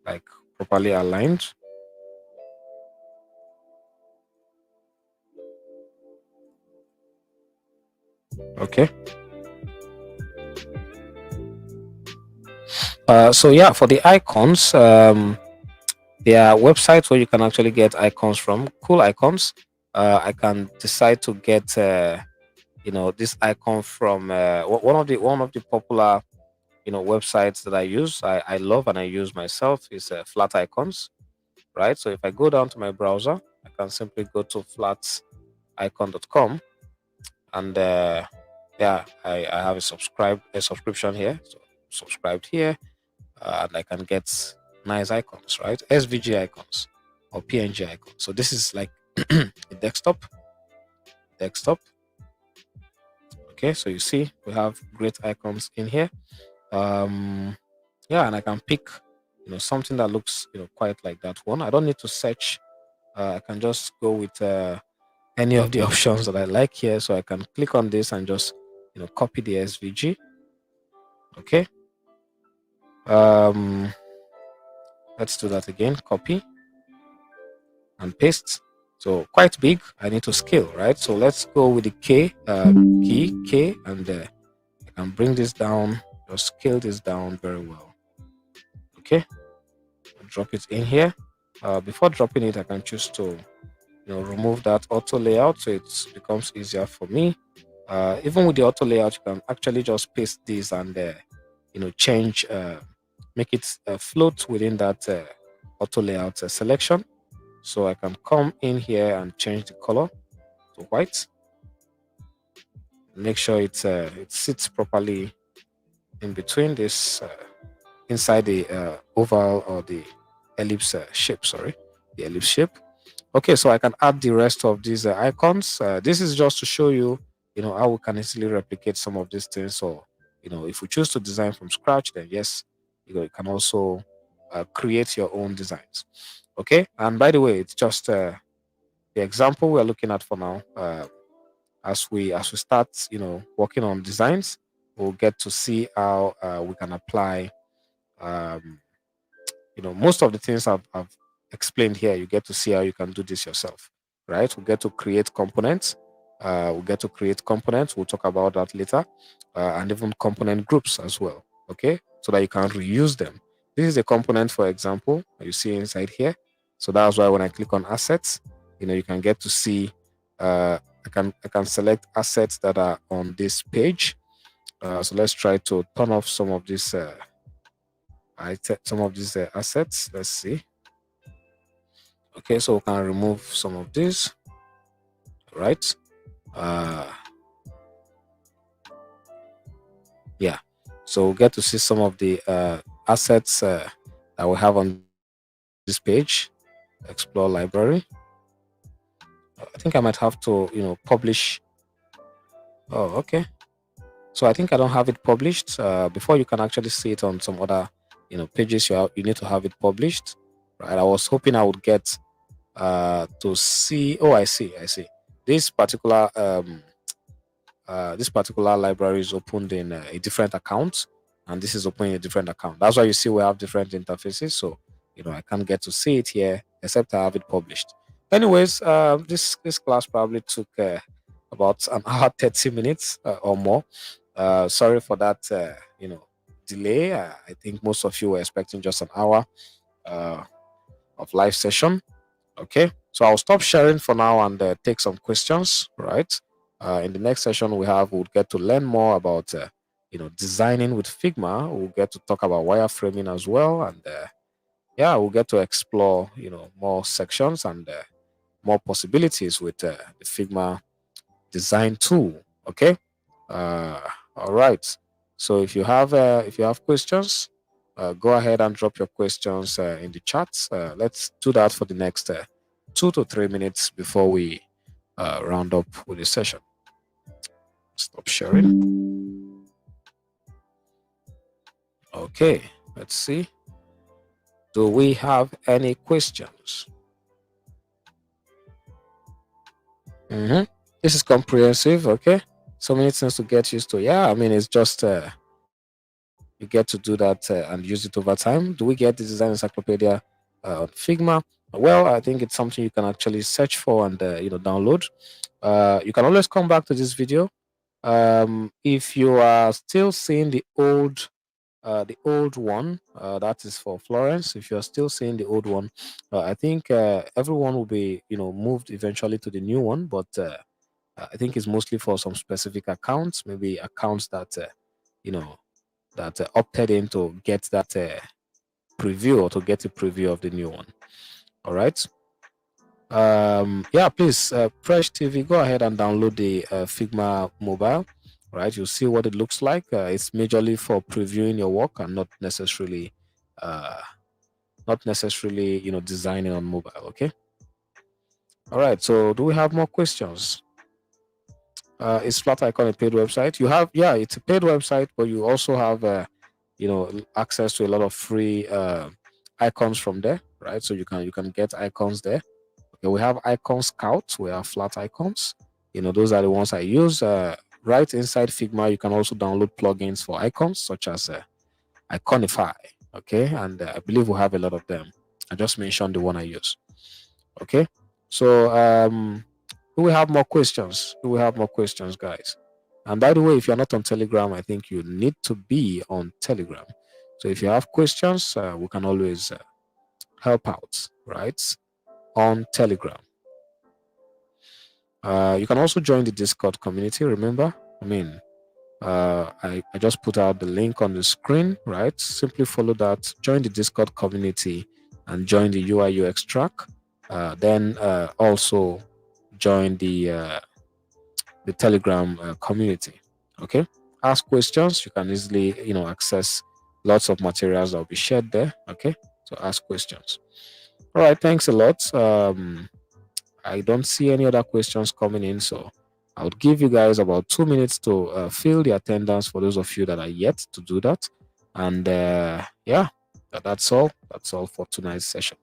like properly aligned. Okay. So yeah, for the icons, there are websites where you can actually get icons from, cool icons. I can decide to get this icon from one of the popular websites that I use. I love and I use myself is Flat Icons, right? So if I go down to my browser, I can simply go to flaticon.com, and yeah, I have a subscription here. So subscribed here, and I can get nice icons, right? SVG icons or PNG icons. So this is like a desktop. Okay, so you see we have great icons in here. Um, yeah, and I can pick something that looks quite like that one. I don't need to search. I can just go with any of the options that I like here. So I can click on this and just copy the SVG. Okay. Um, let's do that again. Copy and paste. So quite big. I need to scale, right? So let's go with the key K, and I can bring this down. Just scale this down very well. Okay. Drop it in here. Before dropping it, I can choose to remove that auto layout so it becomes easier for me. Even with the auto layout, you can actually just paste this and change, make it float within that auto layout selection. So I can come in here and change the color to white. make sure it sits properly in between this inside the oval or the ellipse shape. Sorry, the ellipse shape. Okay, so I can add the rest of these icons. This is just to show you, how we can easily replicate some of these things. So, if we choose to design from scratch, then yes, you can also create your own designs. Okay, and by the way, it's just the example we're looking at for now. As we start, working on designs, we'll get to see how we can apply um, most of the things I've explained here. You get to see how you can do this yourself, right? We get to create components. We'll talk about that later, and even component groups as well. Okay, so that you can reuse them. This is a component, for example, you see inside here. So that's why when I click on assets, you can get to see. I can select assets that are on this page. So let's try to turn off some of these. Some of these assets. Let's see. Okay, so we can remove some of these, right? Uh, yeah. So we'll get to see some of the assets that we have on this page. Explore library. I think I might have to, publish. Oh, okay. So I think I don't have it published. Before you can actually see it on some other, pages, you need to have it published, right? I was hoping I would get to see. Oh, I see. This particular this particular library is opened in a different account, and this is open in a different account. That's why you see we have different interfaces. So I can't get to see it here except I have it published. Anyways, this class probably took about an hour 30 minutes or more. Sorry for that. Delay. I think most of you were expecting just an hour uh, of live session. Okay, so I'll stop sharing for now and take some questions. Right. In the next session we'll get to learn more about designing with Figma. We'll get to talk about wireframing as well, and yeah, we'll get to explore more sections and more possibilities with the Figma design tool. Okay. Uh, all right. So if you have questions, go ahead and drop your questions in the chat. Let's do that for the next 2 to 3 minutes before we round up with the session. Stop sharing. Okay. Let's see. Do we have any questions? This is comprehensive. Okay. So many things to get used to. Yeah. I mean, it's just you get to do that and use it over time. Do we get the design encyclopedia on Figma? Well, I think it's something you can actually search for and download. You can always come back to this video. If you are still seeing the old one, that is for Florence. If you're still seeing the old one, I think everyone will be moved eventually to the new one, but I think it's mostly for some specific accounts, maybe accounts that you know opted in to get that preview or to get a preview of the new one. All right. Yeah, please, Fresh TV, go ahead and download the Figma mobile. Right, you'll see what it looks like. It's majorly for previewing your work and uh, not necessarily, designing on mobile. Okay. All right. So, do we have more questions? Is Flat Icon a paid website? Yeah, it's a paid website, but you also have, access to a lot of free icons from there, right? So you can get icons there. Okay, we have icon scouts. We have flat icons. Those are the ones I use. Right inside Figma, you can also download plugins for icons such as Iconify. Okay, and I believe we have a lot of them. I just mentioned the one I use. Okay, so do we have more questions? Do we have more questions, guys? And by the way, if you're not on Telegram, I think you need to be on Telegram. So if you have questions, we can always help out, right? On Telegram. You can also join the Discord community. Remember, I just put out the link on the screen, right? Simply follow that, join the Discord community, and join the UI UX track. Then also join the the Telegram community. Okay, ask questions. You can easily, access lots of materials that will be shared there. Okay, so ask questions. All right, thanks a lot. I don't see any other questions coming in, so I would give you guys about 2 minutes to fill the attendance for those of you that are yet to do that. And yeah, that's all. That's all for tonight's session.